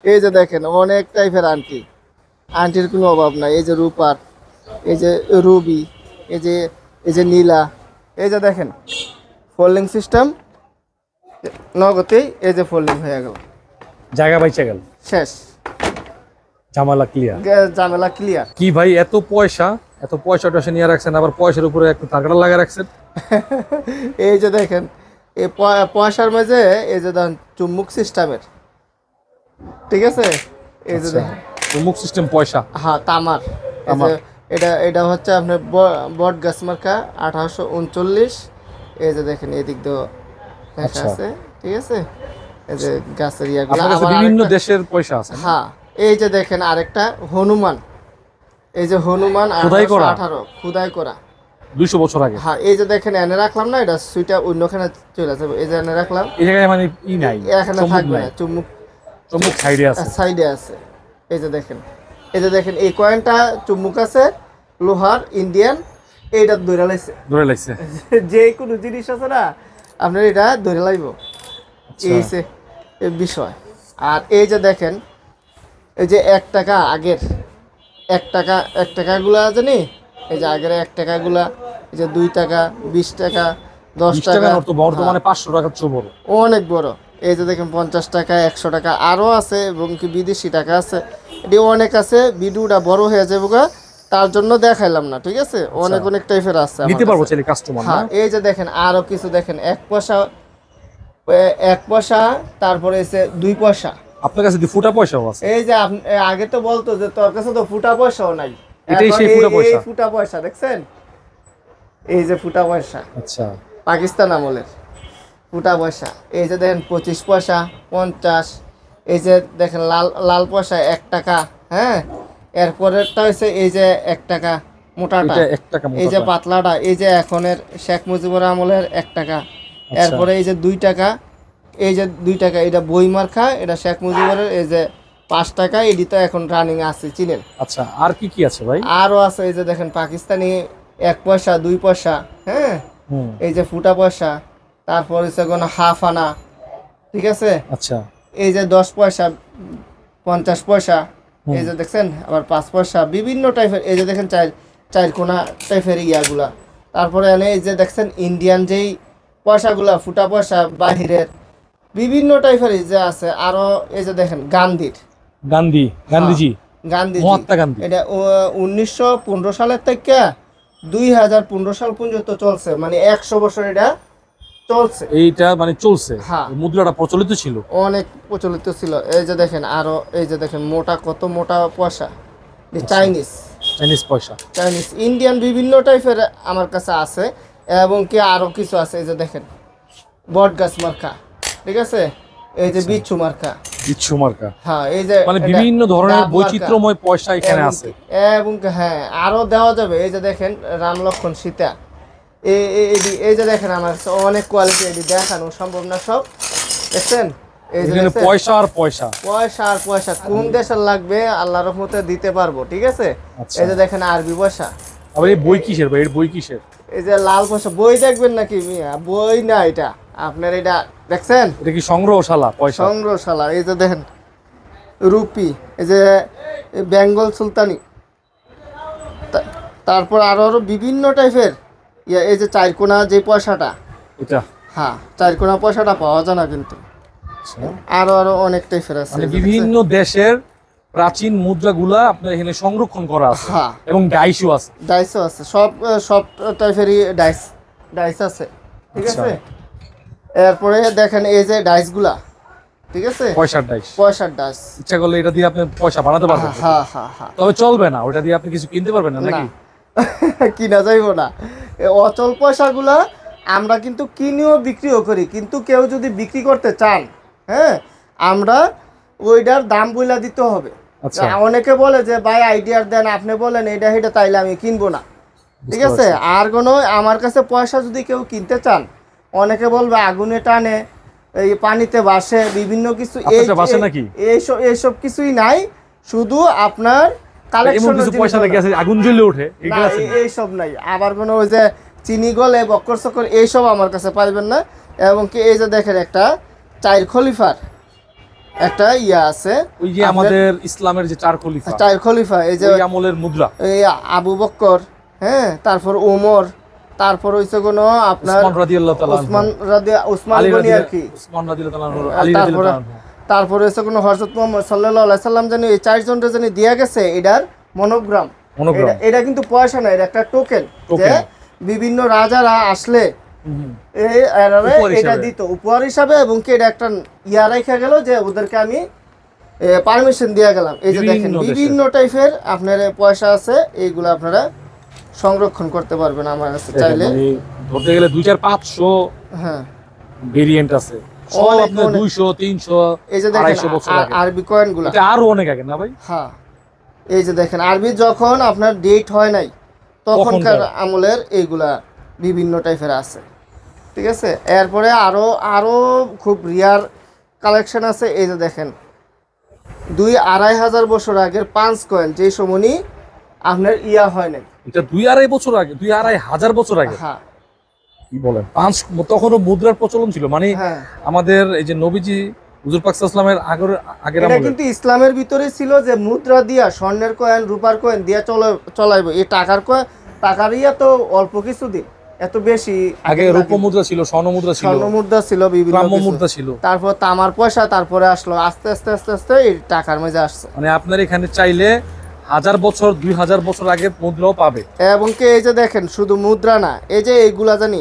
এই যে দেখেন অনেক টাইপের আংটি, আংটির কোনো অভাব নাই। এই যে রূপার, এই যে রুবি, এই যে নীলা। এই যে দেখেন ফোল্ডিং সিস্টেম, নগদেই এই যে ফোল্ডিং হয়ে গেল, জায়গা বাইচা গেল, শেষ, ঝামেলা ক্লিয়ার। ঝামেলা ক্লিয়ার। কি ভাই এত পয়সা, এত পয়সা টয়সা নিয়ে রাখছেন, আবার পয়সার উপরে একটু তারকাটা লাগা রাখছেন। এই যে দেখেন এই পয়সার মাঝে এই যে দেখেন চুম্বক সিস্টেমের, ঠিক আছে। এই যে দেখেন মুখ সিস্টেম পয়সা, হ্যাঁ তামার। এই যে এটা হচ্ছে আপনার বট গাছ মার্কা 1839। এই যে দেখেন এদিক দিয়ে লেখা আছে, ঠিক আছে। এই যে গাছের ইয়াগুলো বিভিন্ন দেশের পয়সা আছে। হ্যাঁ এই যে দেখেন আরেকটা হনুমান, এই যে হনুমান 1818 খুদাই করা 200 বছর আগে। হ্যাঁ এই যে দেখেন এনে রাখলাম না, এটা সুইটা অন্যখানে চলে যাবে। এই যে এনে রাখলাম, এই জায়গায় মানে ই নাই, এখানে থাকবে না, চুম্বক সাইডে আছে, সাইডে আছে। এই যে দেখেন, এই যে দেখেন এই কয়েনটা চুম্বক আছে লোহার ইন্ডিয়ান, এইটা ধরে লাইছে যে কোনো জিনিস আছে না আপনার এটা ধরে লাইব, এই যে বিষয়। আর এই যে দেখেন এই যে 1 টাকা আগের 1 টাকাগুলা জানি, এই যে আগের 1 টাকাগুলা, এই যে 2 টাকা, 20 টাকা, 10 টাকা, বর্তমানে 500 টাকার চেয়ে বড়, অনেক বড়। এই যে দেখেন 50 টাকা, 100 টাকা আরও আছে, এবং কি বিদেশি টাকা আছে। এটি অনেক আছে, ভিডিওটা বড় হয়ে যাবে গা, তার জন্য দেখাইলাম না, ঠিক আছে। অনেক অনেক টাইপের আছে, নিতে পারবো চাইলে কাস্টমার। হ্যাঁ এই যে দেখেন আরো কিছু দেখেন 1 পয়সা, 1 পয়সা, তারপরে এসে 2 পয়সা। আপনার কাছে ফুটা পয়সাও আছে? এই যে আগে তো বলতো যে তোর কাছে তো ফুটা পয়সাও নাই, এটাই সেই ফুটা পয়সা। এই ফুটা পয়সা দেখছেন, এই যে ফুটা পয়সা, আচ্ছা পাকিস্তান আমলের ফুটা পয়সা। এই যে দেখেন 25 পয়সা, 50। এই যে দেখেন লাল পয়সা 1 টাকা, হ্যাঁ। এরপরেরটা হচ্ছে এই যে 1 টাকা মোটাটা, এই যে পাতলাটা, এই যে এখনের শেখ মুজিবুর আমলের 1 টাকা। এরপরে এই যে 2 টাকা, এই যে 2 টাকা, এটা বই মার্কা, এটা শেখ মুজিবুরের। এই যে 5 টাকা, এটি তো এখন রানিং আছে, চিনেন। আচ্ছা আর কি কি আছে ভাই? আরও আছে, এই যে দেখেন পাকিস্তানি 1 পয়সা, 2 পয়সা, হ্যাঁ। এই যে ফুটা পয়সা, তারপর হচ্ছে কোনো হাফ আনা, ঠিক আছে। আচ্ছা এই যে 10 পয়সা, 50 পয়সা, এই যে দেখছেন আবার 5 পয়সা, বিভিন্ন টাইপের। এই যে দেখেন চার কোনা টাইপের ইয়াগুলা। তারপরে এনে এই যে দেখছেন ইন্ডিয়ান যেই পয়সাগুলা, ফুটা পয়সা বাহিরের বিভিন্ন টাইপের এই যে আছে। আরো এই যে দেখেন গান্ধীজি, মহাত্মা গান্ধী, এটা 1915 সালের থেকে 2015 সাল পর্যন্ত চলছে, মানে 100 বছর এটা চলছে। এইটা মানে চলছে, হ্যাঁ মুদ্রাটা প্রচলিত ছিল, অনেক প্রচলিত ছিল। এই যে দেখেন আরো এই যে দেখেন মোটা, কত মোটা পয়সা, চাইনিজ পয়সা, চাইনিজ ইন্ডিয়ান বিভিন্ন টাইপের আমার কাছে আছে, এবং কি আরো কিছু আছে। এই যে দেখেন বট গাছ মার্কা, ঠিক আছে। এই যে বিচ্ছু মার্কা, হ্যাঁ এই যে মানে বিভিন্ন ধরনের বৈচিত্র্যময় পয়সা এখানে আছে, এবং হ্যাঁ আরো দেওয়া যাবে। এই যে দেখেন রাম লক্ষ্মণ সীতা, এই যে দেখেন আমার কাছে অনেক কোয়ালিটি, এটি দেখানো সম্ভব না সব, দেখছেন। এই যে পয়সা আর পয়সা, কোন দেশের লাগবে আল্লাহর রহমতে দিতে পারবো, ঠিক আছে। এই যে দেখেন আরবি পয়সা। আবার এই বই কিসের ভাই? এর বই কিসের? এই যে লাল পয়সা, বই দেখবেন নাকি মিয়া? বই না, এটা আপনার, এটা দেখছেন, এটা কি সংগ্রহশালা পয়সা? সংগ্রহশালা। এই যে দেখেন রুপি, এই যে বেঙ্গল সুলতানি, তারপর আরো বিভিন্ন টাইপের এই যে 4 কোনা যে পয়সাটা, এটা হ্যাঁ 4 কোনা পয়সাটা পাওয়া যায় না কিন্তু। আরো অনেক টাইপের আছে, মানে বিভিন্ন দেশের প্রাচীন মুদ্রাগুলা আপনার এখানে সংরক্ষণ করা আছে, হ্যাঁ। এবং ডাইসও আছে, সব টাইপেরই ডাইস আছে, ঠিক আছে। এরপরে দেখেন এই যে ডাইসগুলা, ঠিক আছে, পয়সার ডাইস। ইচ্ছা করলে এটা দিয়ে আপনি পয়সা বানাতে পারবেন, হ্যাঁ, তবে চলবে না, ওটা দিয়ে আপনি কিছু কিনতে পারবেন না নাকি? কিনা যাইবো না। অচল পয়সাগুলা আমরা কিন্তু কিনেও বিক্রিও করি, কিন্তু কেউ যদি বিক্রি করতে চান, হ্যাঁ, আমরা ওইটার দাম বইলা দিতে হবে। অনেকে বলে যে ভাই আইডিয়ার দেন, আপনি বলেন এটা সেটা, তাইলে আমি কিনবো না, ঠিক আছে। আর কোনো আমার কাছে পয়সা যদি কেউ কিনতে চান, অনেকে বলবে আগুনে টানে, এই পানিতে ভাসে, বিভিন্ন কিছু, এইসব কিছুই নাই, শুধু আপনার আগুন জ্বলে ওঠে, এইসব নাই। আবার কোনো ওই যে চিনি গলে বক্কর চক্কর, এইসব আমার কাছে পাইবেন না। এবং কি এই যে দেখেন একটা 4 খলিফার, একটা ইয়া আছে, ওই যে আমাদের ইসলামের যে চার খলিফা, চার খলিফা, এই যে ওই আমলের মুদ্রা, এই আবু বক্কর, হ্যাঁ, তারপর ওমর, তারপর হইছে কোনো আপনার উসমান রাদিয়াল্লাহু তাআলা, উসমান গনি আর কি, উসমান রাদিয়াল্লাহু তাআলা, আলী তারপরে রাদিয়াল্লাহু তাআলা। তারপরে হচ্ছে কোনো হযরত মুহাম্মদ সাল্লাল্লাহু আলাইহি সাল্লাম জানি এই চারজনটা জানি দিয়া গেছে এটার মনোগ্রাম। এটা কিন্তু পয়সা না, এটা একটা টোকেন, যে বিভিন্ন রাজারা আসলে এটা দিত উপহার হিসাবে, এবং কি এটা একটা ইয়া রাখা গেল যে ওদেরকে আমি পারমিশন দিয়ে গেলাম। এই যে দেখেন বিভিন্ন টাইপের আপনার পয়সা আছে, এইগুলো আপনারা সংরক্ষণ করতে পারবেন আমার কাছে চাইলে। ধরতে গেলে 2500 হ্যাঁ ভেরিয়েন্ট আছে, সব আপনার 200 300 এই যে দেখেন 250 বছর আগে আরবি কয়েনগুলো, এটা আরো অনেক আগে না ভাই? হ্যাঁ এই যে দেখেন আরবি যখন আপনার ডেট হয় নাই তখনকার আমলের এইগুলা বিভিন্ন টাইপের আছে, ঠিক আছে। এরপরে আরো আরো খুব রিয়ার কালেকশন আছে। এই যে দেখেন 2-2.5 বছর আগের 5 কয়েন, যে সময় আপনার ইয়া হয় নাই, এটা 2-2.5 বছর আগে, 2-2.5 বছর আগে। হ্যাঁ কি বলেন, 5 তখনও মুদ্রার প্রচলন ছিল, মানে হ্যাঁ আমাদের এই যে নবীজি হুজুর পাক সাল্লাল্লাহু আলাইহি ওয়াসাল্লামের আগের এটা আমলে কিন্তু ইসলামের ভিতরে ছিল যে মুদ্রা দিয়া, স্বর্ণের কয়েন রূপার কয়েন দিয়া চলাইবো। এই টাকার কয়েন, টাকার ইয়া তো অল্প কিছু দিন, এত বেশি আগে রূপ মুদ্রা ছিল, স্বর্ণ মুদ্রা ছিল, স্বর্ণ মুদ্রা ছিল, বিভিন্ন গ্রাম্য কিছু। মুদ্রা ছিল, তারপর তামার পয়সা, তারপরে আসলো আস্তে আস্তে আস্তে আস্তে এই টাকার মধ্যে আসছে। মানে আপনার এখানে চাইলে 1000 বছর 2000 বছর আগে মুদ্রাও পাবে। এবং কি এই যে দেখেন শুধু মুদ্রা না, এই যে এইগুলা জানি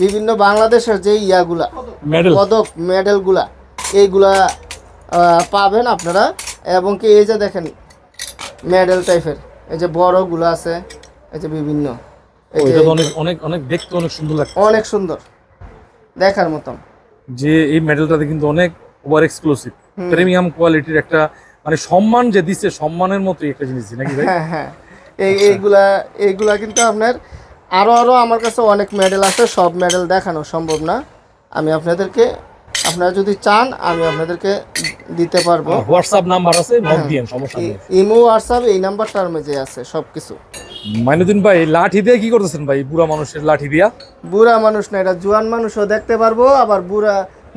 বিভিন্ন বাংলাদেশের যে ইয়াগুলা মেডেল, পদক মেডেলগুলা, এইগুলা পাবেন আপনারা। এবং কি এই যে দেখেন মেডেল টাইপের এই যে বড়গুলো আছে, এই যে বিভিন্ন, এই যে এটা তো অনেক অনেক অনেক দেখতে অনেক সুন্দর লাগে, অনেক সুন্দর দেখার মতন। যে এই মেডেলটাতে কিন্তু অনেক ওভার এক্সক্লুসিভ প্রিমিয়াম কোয়ালিটির একটা, মানে সম্মান যে দিচ্ছে, সম্মানের মতো একটা জিনিস নাকি ভাই? হ্যাঁ হ্যাঁ এইগুলা কিন্তু আপনার আরো আমার কাছে অনেক মেডেল আছে, সব মেডেল দেখানো সম্ভব না। আমি আপনাদেরকে, আপনারা যদি চান আমি আপনাদেরকে দিতে পারবো। হোয়াটসঅ্যাপ নাম্বার আছে, নক দিয়েন, সমস্যা নেই। ইমো হোয়াটসঅ্যাপ এই নাম্বারটার মধ্যে আছে সবকিছু। মাইনুদ্দিন ভাই, লাঠি দিয়ে কি করতেছেন ভাই? বুড়া মানুষের লাঠি দিয়া? বুড়া মানুষ না, এটা জোয়ান মানুষও দেখতে পারবো, আবার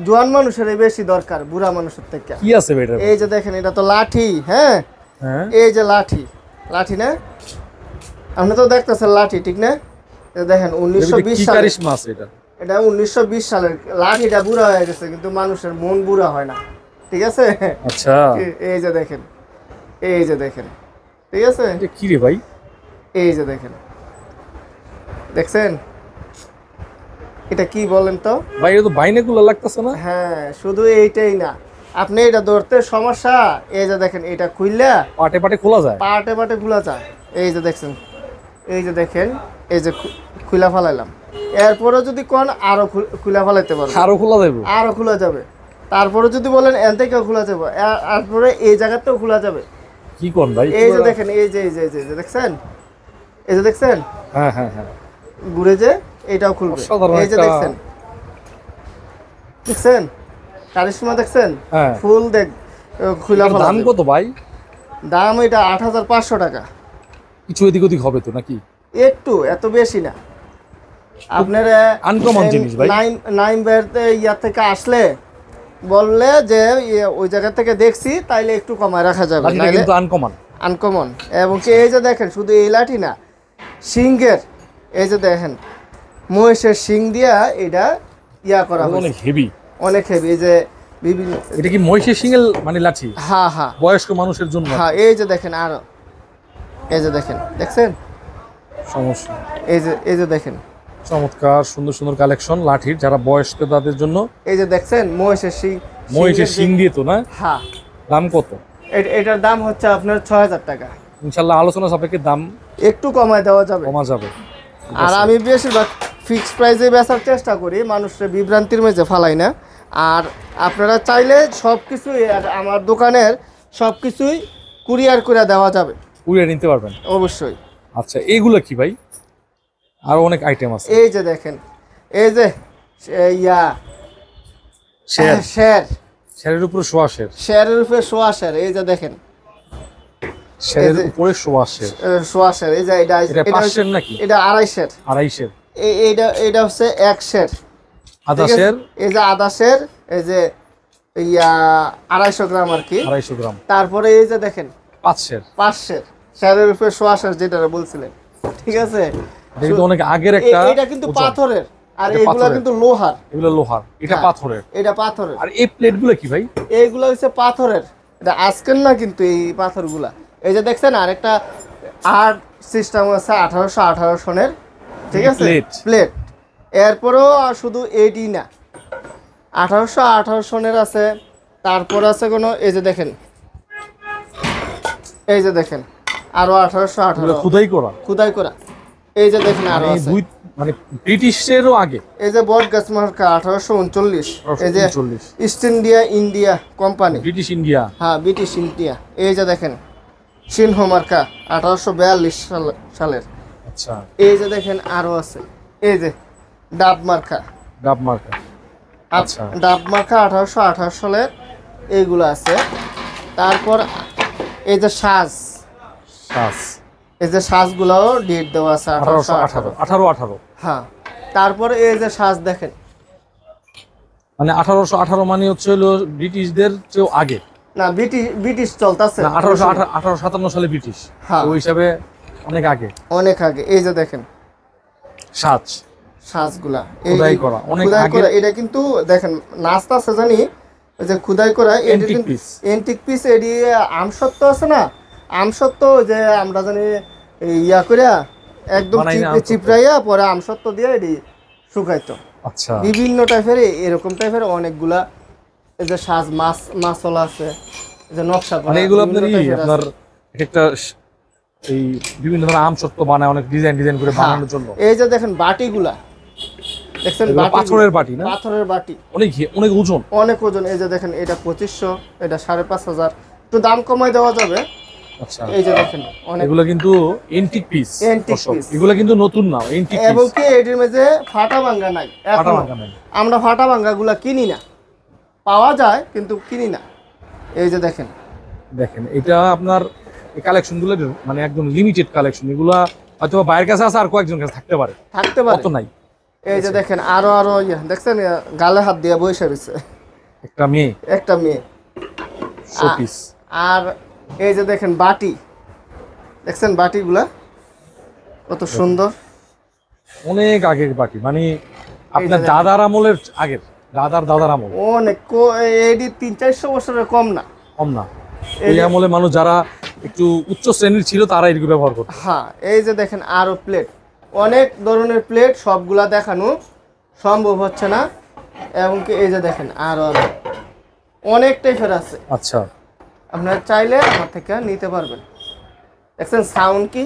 জোয়ান মানুষের বেশি দরকার বুড়া মানুষের থেকে। কি আছে ভাই এটা? এই যে দেখেন এটা তো লাঠি, হ্যাঁ হ্যাঁ এই যে লাঠি না, আপনি তো দেখতেছেন লাঠি, ঠিক না? দেখেন 1920 সালে, কারিশমা আছে এটা? এটা 1920 সালের লাঠিটা বুড়া হয়ে গেছে, কিন্তু মানুষের মন বুড়া হয় না, ঠিক আছে। আচ্ছা, এই যে দেখেন, এই যে দেখেন, ঠিক আছে। এটা কি রে ভাই? এই যে দেখেন, দেখছেন এটা কি বলেন তো ভাই? এটা তো বাইনাকুলা লাগতেছে না? হ্যাঁ, শুধু এইটাই না, আপনি এটা ধরতে সমস্যা। এই যে দেখেন এটা খুললা পাটে পাটে খোলা যায়, পাটে পাটে খোলা যায়। এই যে দেখছেন, এই যে দেখেন, এই যে খুলা ফেলাইলাম। এরপরে যদি কোন আরো খুলা ফেলাইতে পারবো, আরো খোলা যাবে, আরো খোলা যাবে। তারপরে যদি বলেন এন থেকেও খোলা যাবে, তারপরে এই জায়গাতেও খোলা যাবে। কি কোন ভাই? এই যে দেখেন, এই যে দেখছেন, এই যে দেখছেন, হ্যাঁ হ্যাঁ হ্যাঁ, ঘুরে যে এটাও খুলবে। এই যে দেখছেন, দেখছেন কারিশমা, দেখছেন হ্যাঁ। ফুল দেখ খুলা ফেলা। দাম কত ভাই? দাম এটা 8500 টাকা। কিছু এদিক ওদিক হবে তো নাকি? একটু, এত বেশি না। আপনার আনকমন জিনিস ভাই। নাইম বেরতে ইয়া থেকে আসলে বললে যে ওই জায়গা থেকে দেখছি, তাইলে একটু কমায় রাখা যাবে। লাঠিটা কিন্তু আনকমন। এবং কি এই যে দেখেন শুধু এই লাঠি না, সিংহের, এই যে দেখেন মহিষের সিং দিয়া এটা ইয়া করা হয়েছে, অনেক হেভি, অনেক হেভি। এই যে বিভিন্ন, এটা কি মহিষের সিংহের মানে লাঠি? হ্যাঁ হ্যাঁ, বয়স্ক মানুষের জন্য। হ্যাঁ এই যে দেখেন আরো, এই যে দেখেন, দেখছেন সমস্যা, এই যে দেখেন চমৎকার সুন্দর সুন্দর কালেকশন লাঠির, যারা বয়স্ক তাদের জন্য। এই যে দেখছেন মহিষের সিং দিয়ে তো না? হ্যাঁ। দাম কত? এটার দাম হচ্ছে আপনার 6000 টাকা। ইনশাল্লাহ আলোচনা সাপেক্ষে দাম একটু কমায় দেওয়া যাবে, কমা যাবে। আর আমি বেশিরভাগ ফিক্সড প্রাইসে বেচার চেষ্টা করি, মানুষের বিভ্রান্তির মেঝে ফালাই না। আর আপনারা চাইলে সব কিছুই আমার দোকানের সব কিছুই কুরিয়ার করে দেওয়া যাবে, কুরিয়ার নিতে পারবেন অবশ্যই। আচ্ছা, এইগুলো কি ভাই? আরো অনেক আইটেম আছে। এই যে দেখেন, এই যে শেরের উপরে শোয়া শের, শেরের উপরে শোয়া শের। এই যে দেখেন শেরের উপরে শোয়া শের, শোয়া শের। এই যে এটা 5 শের নাকি? এটা 2.5 শের। 2.5 শের। এটা হচ্ছে 1 শের। আধা শের। এই যে আধা শের, এই যে ইয়া 250 গ্রাম আর কি। 250 গ্রাম। তারপরে এই যে দেখেন 5 সের। 5 সের, শেরের উপরে সোয়া শের যেটা বলছিলেন, ঠিক আছে। এটা কিন্তু অনেক আগের একটা এটা কিন্তু ওজন। পাথরের, আর এটা এগুলা পাথরের। কিন্তু লোহার। এগুলো লোহার, এটা হ্যাঁ, পাথরের। এটা পাথরের। আর এই প্লেটগুলো কি ভাই? এইগুলা হচ্ছে পাথরের, এটা আজকের না কিন্তু এই পাথরগুলা। এই যে দেখছেন আরেকটা আর্ট সিস্টেম আছে 1818 সনের, ঠিক আছে, প্লেট। এরপরেও শুধু এডি না, 1818 সনের আছে। তারপর আছে কোনো, এই যে দেখেন, এই যে দেখেন আরো 1818 খোদাই করা। খুদাই করা। এই যে দেখেন আরো মানে আছে, মানে ব্রিটিশেরও আগে। এই যে বট গাছ মার্কা 1839, এই যে 1839 east India company, British India. হ্যাঁ ব্রিটিশ ইন্ডিয়া। এই যে দেখেন সিনহ মার্কা 1842 সালের। আচ্ছা, এই যে দেখেন আরো আছে, এই যে ডাব মার্কা, ডাব মার্কা। আচ্ছা, ডাব মার্কা 1828 সালের এইগুলো আছে। তারপর এই যে সাজ, সাজ, এই যে সাজগুলোও ডেট দেওয়া আছে 1818 1818। হ্যাঁ, তারপরে এই যে সাজ দেখেন, মানে 1818 মানে হচ্ছে হলো ব্রিটিশদের চেয়েও আগে। না ব্রিটিশ চলতেছে, 1857 সালে ব্রিটিশ, হ্যাঁ ওই হিসাবে অনেক আগে, অনেক আগে। এই যে দেখেন সাজ, সাজগুলা খোদাই করা অনেক খুদাই আগে। করা। এটা কিন্তু দেখেন নাস্তা আছে জানি, ওই যে খুদাই করা এন্টিক পিস। Antique piece. এডি আমসত্ব আছে না, আমসত্ব যে আমরা জানি ইয়া করে একদম চিপড়াইয়া পরে আমসত্ব দিয়ে এডি শুকাইতো। আচ্ছা, বিভিন্ন টাইপের এরকম টাইপের অনেকগুলা, এই যে সাজ মাছলা আছে, এই যে নকশা করা, মানে এগুলো আপনার বিভিন্ন type এর আপনার আছে। একটা এই বিভিন্ন ধরনের আমসত্ব বানায় অনেক ডিজাইন করে হ্যাঁ, বানানোর জন্য। এই যে দেখেন বাটিগুলা, দেখছেন এগুলো বাটিগুলা, পাথরের বাটি না? পাথরের বাটি, অনেক অনেক ওজন। অনেক ওজন। এই যে দেখেন এটা 2500, এটা 5500, একটু দাম কমাই দেওয়া যাবে। আচ্ছা, এই যে দেখেন অনেক, এগুলো কিন্তু এন্টিক পিস। Antique piece। এগুলো কিন্তু নতুন না, এন্টিক এবং পিস। কি এটির মধ্যে ফাটা ভাঙ্গা নাই ফাটা এখনো। ভাঙা নাই। আমরা ফাটা ভাঙ্গা গুলা কিনি না, পাওয়া যায় কিন্তু কিনি না। এই যে দেখেন, দেখেন এটা আপনার এই কালেকশনগুলো মানে একদম লিমিটেড কালেকশন। এগুলা হয়তো বাইরের কাছে আছে আর কয়েকজন কাছে থাকতে পারে, থাকতে পারে, অত নাই। এই যে দেখেন আরো ইয়ে দেখছেন, গালে হাত দিয়ে বসে রয়েছে একটা মেয়ে, একটা মেয়ে। শোপিস। আর এই যে দেখেন বাটি, দেখছেন বাটিগুলা কত সুন্দর, অনেক আগের বাটি, মানে আপনার দেখেন। দাদার আমলের আগের, দাদার আমল, অনেক এডি 300-400 বছরের কম না। কম না। এই আমলে মানুষ যারা একটু উচ্চ শ্রেণীর ছিল তারা এগুলো ব্যবহার করত। হ্যাঁ, এই যে দেখেন আরো প্লেট, অনেক ধরনের প্লেট, সবগুলা দেখানো সম্ভব হচ্ছে না। এবং কি এই যে দেখেন আরো অনেক টাইপের আছে, আচ্ছা, আপনারা চাইলে আমার থেকে নিতে পারবেন। দেখছেন সাউন্ড কি,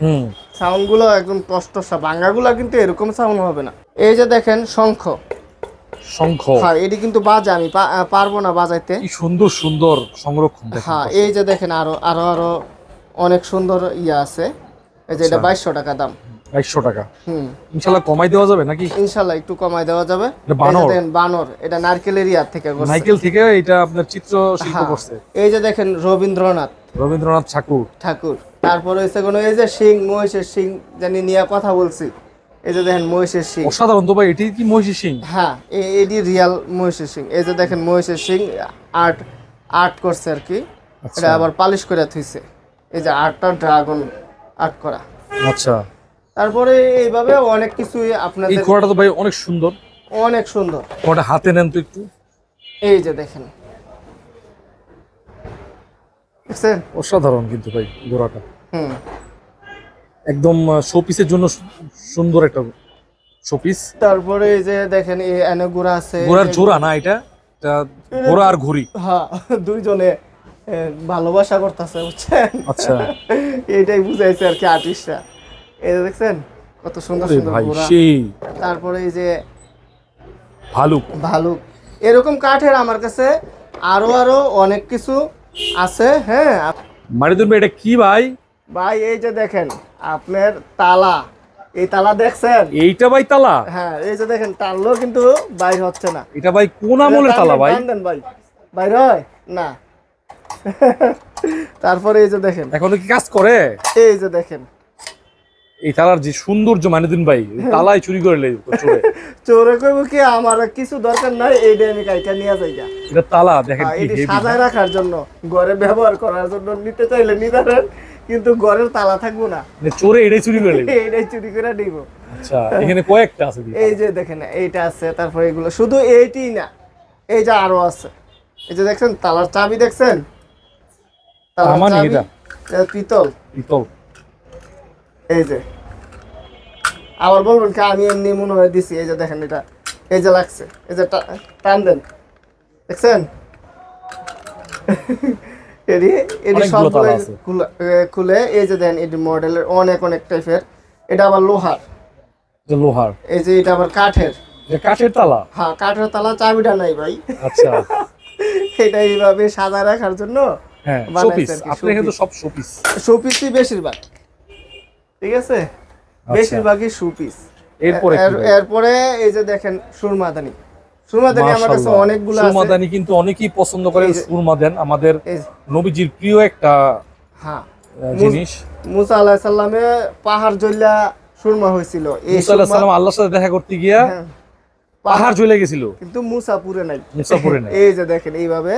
হুম, সাউন্ডগুলো একদম টসটসা, ভাঙ্গাগুলো কিন্তু এরকম সাউন্ড হবে না। এই যে দেখেন শঙ্খ, শঙ্খ। হ্যাঁ এটি কিন্তু বাজে, আমি পারবো না বাজাইতে। কি সুন্দর সুন্দর সংরক্ষণ দেখেন। হ্যাঁ, এই যে দেখেন আরো অনেক সুন্দর ইয়া আছে। এই যে এটা 2200 টাকা দাম। 2200 টাকা। হুম, ইনশাআল্লাহ কমাই দেওয়া যাবে নাকি? ইনশাল্লাহ একটু কমাই দেওয়া যাবে। এটা বানর। এই যে দেখেন বানর, এটা নারকেলের ইয়ার থেকে করছে। নাইকেল থেকে এটা আপনার চিত্র শিল্প হ্যাঁ, করছে এই যে দেখেন রবীন্দ্রনাথ রবীন্দ্রনাথ ঠাকুর। তারপর হয়েছে কোনো এই যে সিং, মহিষের সিং জানি নিয়ে কথা বলছি। এই যে দেখেন মহিষের সিং, অসাধারণ তো ভাই। এটি কি মহিষী সিং? হ্যাঁ এটি রিয়াল মহিষের সিং। এই যে দেখেন মহিষের সিং আর্ট করছে আর কি, আচ্ছা। এটা আবার পালিশ করে থুইছে। এই যে আর্টটা ড্রাগন আর্ট করা। আচ্ছা, তারপরে এইভাবে অনেক কিছুই এই আপনাদের, ঘোড়াটা তো ভাই অনেক সুন্দর। অনেক সুন্দর। ঘোড়াটা হাতে নেন তো একটু। এই যে দেখেন, দেখছেন? অসাধারণ কিন্তু ভাই ঘোড়াটা, হুম, একদম শোপিসের জন্য সুন্দর একটা শোপিস। তারপরে এই যে দেখেন এই এনে ঘোড়া আছে, ঘোড়ার জোড়া না এটা, এটা ঘোড়া আর ঘুড়ি। হ্যাঁ দুইজনে ভালোবাসা করতেছে, বুঝছেন? আচ্ছা, এইটাই বুঝাইছে আর কি আর্টিস্টরা। এই যে দেখছেন কত সুন্দর আরে সুন্দর ভাই ঘোড়া। সেই তারপরে এই যে ভালুক। ভালুক, এরকম কাঠের আমার কাছে আরো অনেক কিছু আছে। হ্যাঁ মারিদুল ভাই এটা কি ভাই? ভাই এই যে দেখেন আপনার তালা, এই তালা দেখছেন? এইটা ভাই তালা? হ্যাঁ, এই যে দেখেন টানলেও কিন্তু বাইর হচ্ছে না। এটা ভাই কোন আমলের তালা ভাই? দেন ভাই, বাইর হয় না। তারপরে এই যে দেখেন, এখনো কি কাজ করে? এই যে দেখেন এই তালার যে সৌন্দর্য মাইনুদ্দিন ভাই, তালাই চুরি করে লেই চোরে। চোরে কইব কি আমার কিছু দরকার নাই, এইটা আমি কাইটা নিয়ে যাইগা। এটা তালা দেখেন কি এটা হেভি। সাজায় রাখার জন্য, ঘরে ব্যবহার করার জন্য নিতে চাইলে নিতে পারেন, কিন্তু ঘরের তালা থাকবো না, মানে চোরে এটাই চুরি করে লেই। এইটাই চুরি করে নিব। আচ্ছা এখানে কয়েকটা আছে দিদি। এই যে দেখেন এইটা আছে, তারপর এগুলো শুধু এইটাই না, এই যে আরো আছে। এই যে দেখছেন তালার চাবি, দেখছেন তালার আমার চাবি, এটা এটা পিতল। পিতল। এই যে আবার বলবেন কি আমি এমনি মনে হয় দিছি। এই যে দেখেন এটা, এই যে লাগছে, এই যে টান দেন, দেখছেন এডি অনেকগুলো সবগুলো তালা আছে। খুলে এই যে দেন, এডি মডেলের অনেক অনেক টাইপের। এটা আবার লোহার, যে লোহার। এই যে এটা আবার কাঠের। এটা কাঠের তালা। হ্যাঁ কাঠের তালা, চাবিটা নাই ভাই। আচ্ছা এটা এইভাবে সাজা রাখার জন্য হ্যাঁ, বানাইছে শোপিস। আর কি, আপনি কিন্তু সব শোপিস। শোপিসই বেশিরভাগ, ঠিক আছে, বেশিরভাগই শোপিস। এরপরে কি ভাই? এরপরে এই যে দেখেন সুরমাদানি। সুরমাদানি আমার কাছে মাশাআল্লাহ। অনেকগুলো আছে। সুরমাদানি কিন্তু অনেকেই পছন্দ করে। এই যে- সুরমা দেন আমাদের এই যে- নবীজির প্রিয় একটা হ্যাঁ, জিনিস। মুসা আলাইহিস সালামে পাহাড় জ্বলা সুরমা হয়েছিল। এই মুসা আলাইহিস সালাম আল্লাহর সাথে দেখা করতে গিয়া হ্যাঁ, পাহাড় জ্বলে গেছিল, কিন্তু মুসা পুরে নাই। মুসা পড়ে নাই। এই যে দেখেন এইভাবে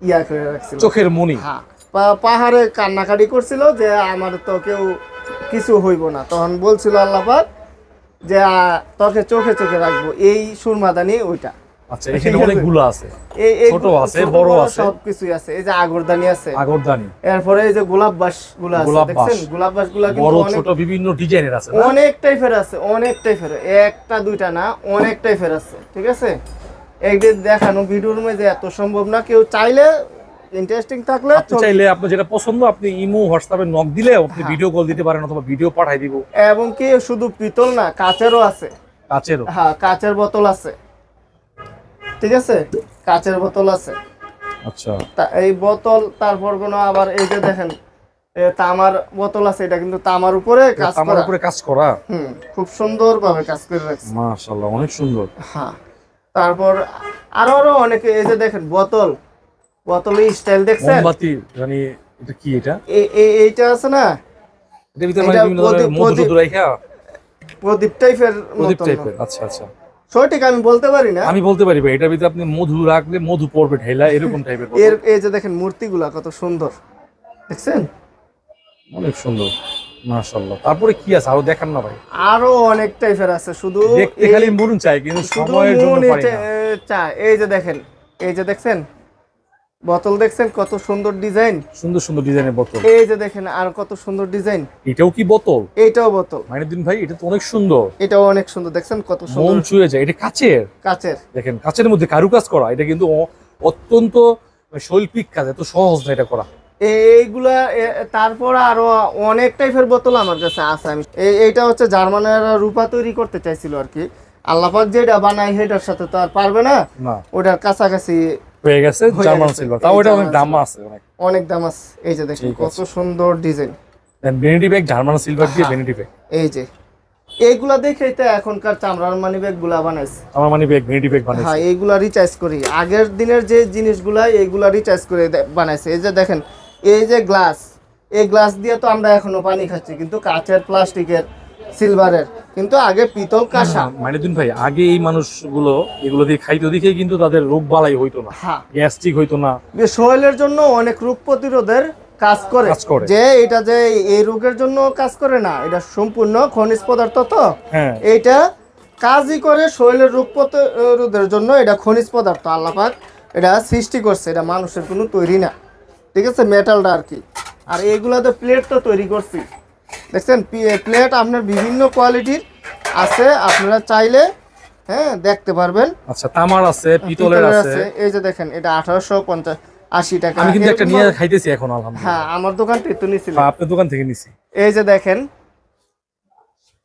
ইয়া করে রাখছিল, চোখের মনি। হ্যাঁ, পাহাড়ে কান্নাকাটি করছিল যে আমার তো কেউ কিছু হইব না। তখন বলছিল আল্লাহ পাক যে তোকে চোখে চোখে রাখবো। এই সুরমাদানি ওইটা। আচ্ছা এখানে অনেকগুলো আছে, এই ছোট আছে, বড় আছে, সবকিছুই আছে। এই যে আগরদানি আছে, আগরদানি, এরপরে এই যে গোলাপ বাস গুলো আছে, গোলাপ বাঁশ। দেখছেন গোলাপ বাস গুলা কিন্তু বড় অনেক ছোট বিভিন্ন ডিজাইনের আছে না? অনেক টাইপের আছে, অনেক টাইপের, একটা দুইটা না, অনেক টাইপের আছে, ঠিক আছে। একদিন দেখানো ভিডিওর মধ্যে এত সম্ভব না। কেউ চাইলে ইন্টারেস্টিং থাকলে আপনি চাইলে আপনার যেটা পছন্দ আপনি ইমো হোয়াটসঅ্যাপে নক দিলে আপনি ভিডিও কল দিতে পারেন, অথবা ভিডিও পাঠাই দিব। এবং কি শুধু পিতল না, কাচেরও আছে। কাচেরও। হ্যাঁ কাচের বোতল আছে, ঠিক আছে, কাচের বোতল আছে। আচ্ছা এই বোতল, তারপর কোনো আবার এই যে দেখেন তামার বোতল আছে। এটা কিন্তু তামার উপরে কাজ আমার করা। উপরে কাজ করা। খুব সুন্দর ভাবে কাজ করে রাখছে। মাশাআল্লাহ অনেক সুন্দর। হ্যাঁ, তারপর আরো আরো অনেকে, এই যে দেখেন বোতল, বোতলের স্টাইল দেখছেন? মোমবাতি মানে এটা কি? এটা এইটা আছে না, এর ভিতরে মানে এটা বিভিন্ন ধরনের মধু টধু রাইখা প্রদীপ টাইপের প্রদীপ মতন। টাইপের। আচ্ছা আচ্ছা, সঠিক আমি বলতে পারি না। আমি বলতে পারি ভাই, এটার ভিতরে আপনি মধু রাখলে মধু পড়বে ঢেলা, এরকম টাইপের। এই যে দেখেন মূর্তিগুলা কত সুন্দর, দেখছেন? অনেক সুন্দর মাশাআল্লাহ। তারপরে কি আছে আরো দেখান না ভাই? আরো অনেক টাইপের আছে, শুধু দেখতে খালি মন চাই কিন্তু শুধু সময়ের জন্য মনে পারি না। চায়। এই যে দেখেন, এই যে দেখছেন বোতল, দেখছেন কত সুন্দর ডিজাইন, সুন্দর সুন্দর ডিজাইনের বোতল। এই যে দেখেন আর কত সুন্দর ডিজাইন। এটাও কি বোতল? এইটাও বোতল। মাইনুদ্দিন ভাই এটা তো অনেক সুন্দর, এটাও অনেক সুন্দর, দেখছেন কত মন সুন্দর, ছুঁয়ে যায়। এটা কাচের, কাচের। দেখেন কাচের মধ্যে কারুকাজ করা। এটা কিন্তু অত্যন্ত শৈল্পিক কাজ, এত সহজ না এটা করা। এইগুলা তারপর আরো অনেক টাইপের বোতল আমার কাছে আছে। আমি এইটা হচ্ছে জার্মানের রূপা তৈরি করতে চাইছিল আর কি। আল্লাহ পাক যেটা বানায় সেটার সাথে তো আর পারবে না, না ওটার কাছাকাছি হয়ে গেছে জার্মান সিলভার। তাও এটা অনেক দাম আছে, অনেক দাম আছে। এই যে দেখেন ঠিক কত আছে। সুন্দর design. Vanity bag German silver দিয়ে ভ্যানিটি ব্যাগ। এই যে এইগুলা দেখেই তো এখনকার চামড়ার মানি ব্যাগ গুলা বানাইছে। আমার মানে ব্যাগ ভ্যানিটি ব্যাগ বানাইছে। হ্যাঁ, এইগুলা রিচার্জ করি, আগের দিনের যে জিনিসগুলা এইগুলা রিচার্জ করে বানাইছে। এই যে দেখেন, এই যে গ্লাস, এই গ্লাস দিয়ে তো আমরা এখনো পানি খাচ্ছি, কিন্তু কাচের, প্লাস্টিকের, সিলভারের, কিন্তু আগে পিতল কাঁসা। মাইনুদ্দিন ভাই আগে এই মানুষগুলো এগুলো দিয়ে খাইতো দেখে কিন্তু তাদের রোগ বালাই হইতো না, হ্যাঁ, গ্যাস্ট্রিক হইতো না। শরীরের জন্য অনেক রোগ প্রতিরোধের কাজ করে। যে এটা যে এই রোগের জন্য কাজ করে না, এটা সম্পূর্ণ খনিজ পদার্থ। তো হ্যাঁ, এইটা কাজই করে শরীরের রোগ প্রতিরোধের জন্য। এটা খনিজ পদার্থ, আল্লাহ পাক এটা সৃষ্টি করছে, এটা মানুষের কোনো তৈরি না, ঠিক আছে, মেটালটা আর কি। আর এইগুলাতে প্লেট তো তৈরি করছি, দেখছেন প্লেট আপনার বিভিন্ন কোয়ালিটির আছে, আপনারা চাইলে হ্যাঁ দেখতে পারবেন। আচ্ছা তামার আছে, পিতলের আছে। এই যে দেখেন এটা 1850-80 টাকা। আমি কিন্তু একটা নিয়ে খাইতেছি এখন আলহামদুলিল্লাহ। হ্যাঁ, আমার দোকান থেকে তো নিয়েছিলাম। আপনার দোকান থেকে নিছি। এই যে দেখেন,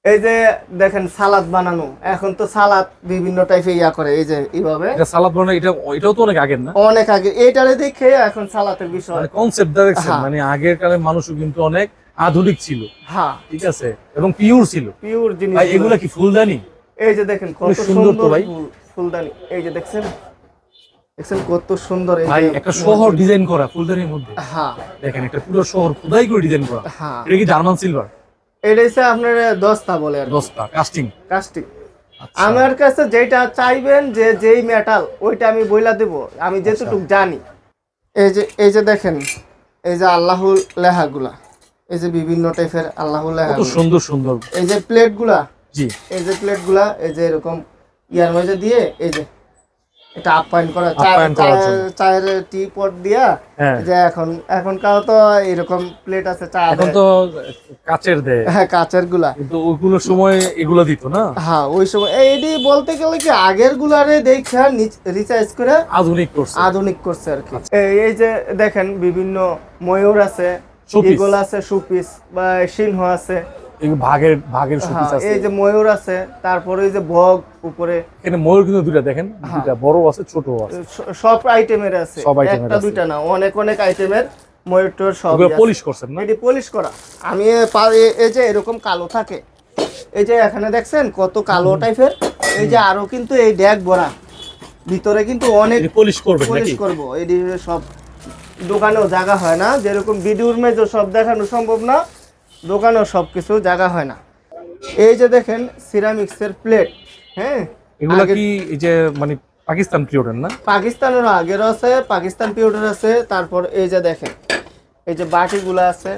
এই যে দেখেন সালাদ বানানো। এখন তো সালাদ বিভিন্ন টাইপের ইয়া করে, এই যে এইভাবে। এটা সালাদ বানানো, এটাও তো অনেক আগের না? অনেক আগে। এইটারে দেখে এখন সালাতের বিষয়, মানে কনসেপ্টটা দেখছেন, হ্যাঁ। মানে আগের কালের মানুষও কিন্তু অনেক আধুনিক ছিল, হ্যাঁ, ঠিক আছে, এবং পিওর ছিল। পিওর জিনিস। ভাই এগুলা কি ফুলদানি? এই যে দেখেন কত অনেক সুন্দর তো সুন্দর ভাই। ফুলদানি। এই যে দেখছেন, দেখছেন কত সুন্দর। এই ভাই যে একটা শহর ডিজাইন করা ফুলদানির মধ্যে। হ্যাঁ, দেখেন একটা পুরো শহর খোদাই করে ডিজাইন করা। হ্যাঁ, এটা কি জার্মান সিলভার? এটা হচ্ছে আপনার দস্তা বলে আর দস্তা কাস্টিং। কাস্টিং। আমার কাছে যেটা চাইবেন যে যেই মেটাল ওইটা আমি বইলা দেব, আমি যেটুকু জানি। এই যে দেখেন, এই যে আল্লাহুল লেহাগুলা, এই যে বিভিন্ন টাইপের আল্লাহুল লেহা, কত সুন্দর সুন্দর। এই যে প্লেটগুলা, জি এই যে প্লেটগুলা, এই যে এরকম ইয়ার মধ্যে দিয়ে এই যে এটা আপ্যায়ন করা, চায়ের টি পট দিয়া, যে এখনকার তো এরকম প্লেট আছে চা, এখন তো কাচের দেয়। হ্যাঁ কাচের গুলা, কিন্তু ওইগুলোর সময় এগুলো দিত না। হ্যাঁ ওই সময় এইটি বলতে গেলে কি আগের গুলারে দেখা রিচার্জ করে আধুনিক করছে আর কি। এই যে দেখেন বিভিন্ন ময়ূর আছে, ঈগল আছে, শোপিস বা সিংহ আছে, ভাগের শোপিস আছে, এই যে ময়ূর আছে, তারপরে এই যে বগ উপরে, এখানে ময়ূর কিন্তু দুইটা দেখেন, দুইটা বড় আছে ছোট আছে, সব আইটেমের আছে, একটা দুইটা না, অনেক আইটেমের ময়ূর টর সব পলিশ করছেন না? এটি পলিশ করা। আমি এই যে এরকম কালো থাকে, এই যে এখানে দেখছেন কত কালো টাইপের, এই যে আরো কিন্তু এই ড্যাগ ভরা ভিতরে কিন্তু অনেক পলিশ করবো। এটি সব দোকানেও জায়গা হয় না, যেরকম ভিডিওর মেজো সব দেখানো সম্ভব না, দোকানেও সবকিছু জায়গা হয় না। এই যে দেখেন সিরামিক্সের প্লেট, হ্যাঁ এগুলা কি এই যে মানে পাকিস্তান পিওরের না? পাকিস্তানের আগের আছে, পাকিস্তান পিওরের আছে। তারপর এই যে দেখেন এই যে বাটিগুলা আছে,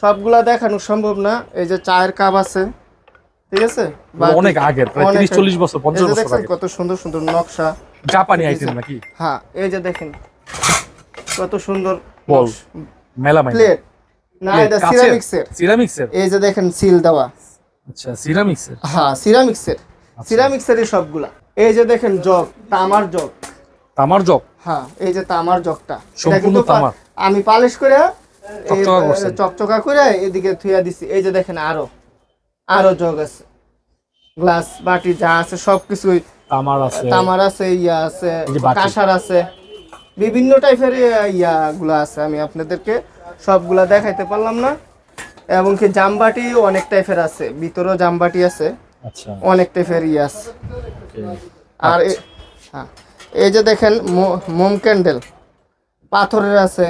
সবগুলা দেখানো সম্ভব না। এই যে চায়ের কাপ আছে, ঠিক আছে, অনেক আগের, প্রায় 30-40 বছর 50 বছর আগে। কত সুন্দর সুন্দর নকশা, জাপানি আইটেম নাকি? হ্যাঁ এই যে দেখেন কত সুন্দর মেলামাইন প্লেট, না এটা সিরামিক্সের। এই যে দেখেন সিল দেওয়া। আচ্ছা সিরামিক্সের, হ্যাঁ সিরামিক্সেরই সবগুলা। এই যে দেখেন জগ, তামার জগ, হ্যাঁ এই যে তামার জগটা সম্পূর্ণ তামার, আমি পালিশ করে চকচকা করে এদিকে থুইয়া দিছি। এই যে দেখেন আরো জগ আছে, গ্লাস বাটি যা আছে সবকিছুই তামার আছে, ইয়া আছে, কাঁসার আছে, বিভিন্ন টাইপের ইয়াগুলা আছে। আমি আপনাদেরকে সবগুলা দেখাইতে পারলাম না। এবং কি জামবাটি অনেক টাইপের আছে, ভিতরেও জামবাটি আছে, আচ্ছা অনেক টাইপের ইয়ে আছে। আর হ্যাঁ এই যে দেখেন মোম ক্যান্ডেল, পাথরের আছে,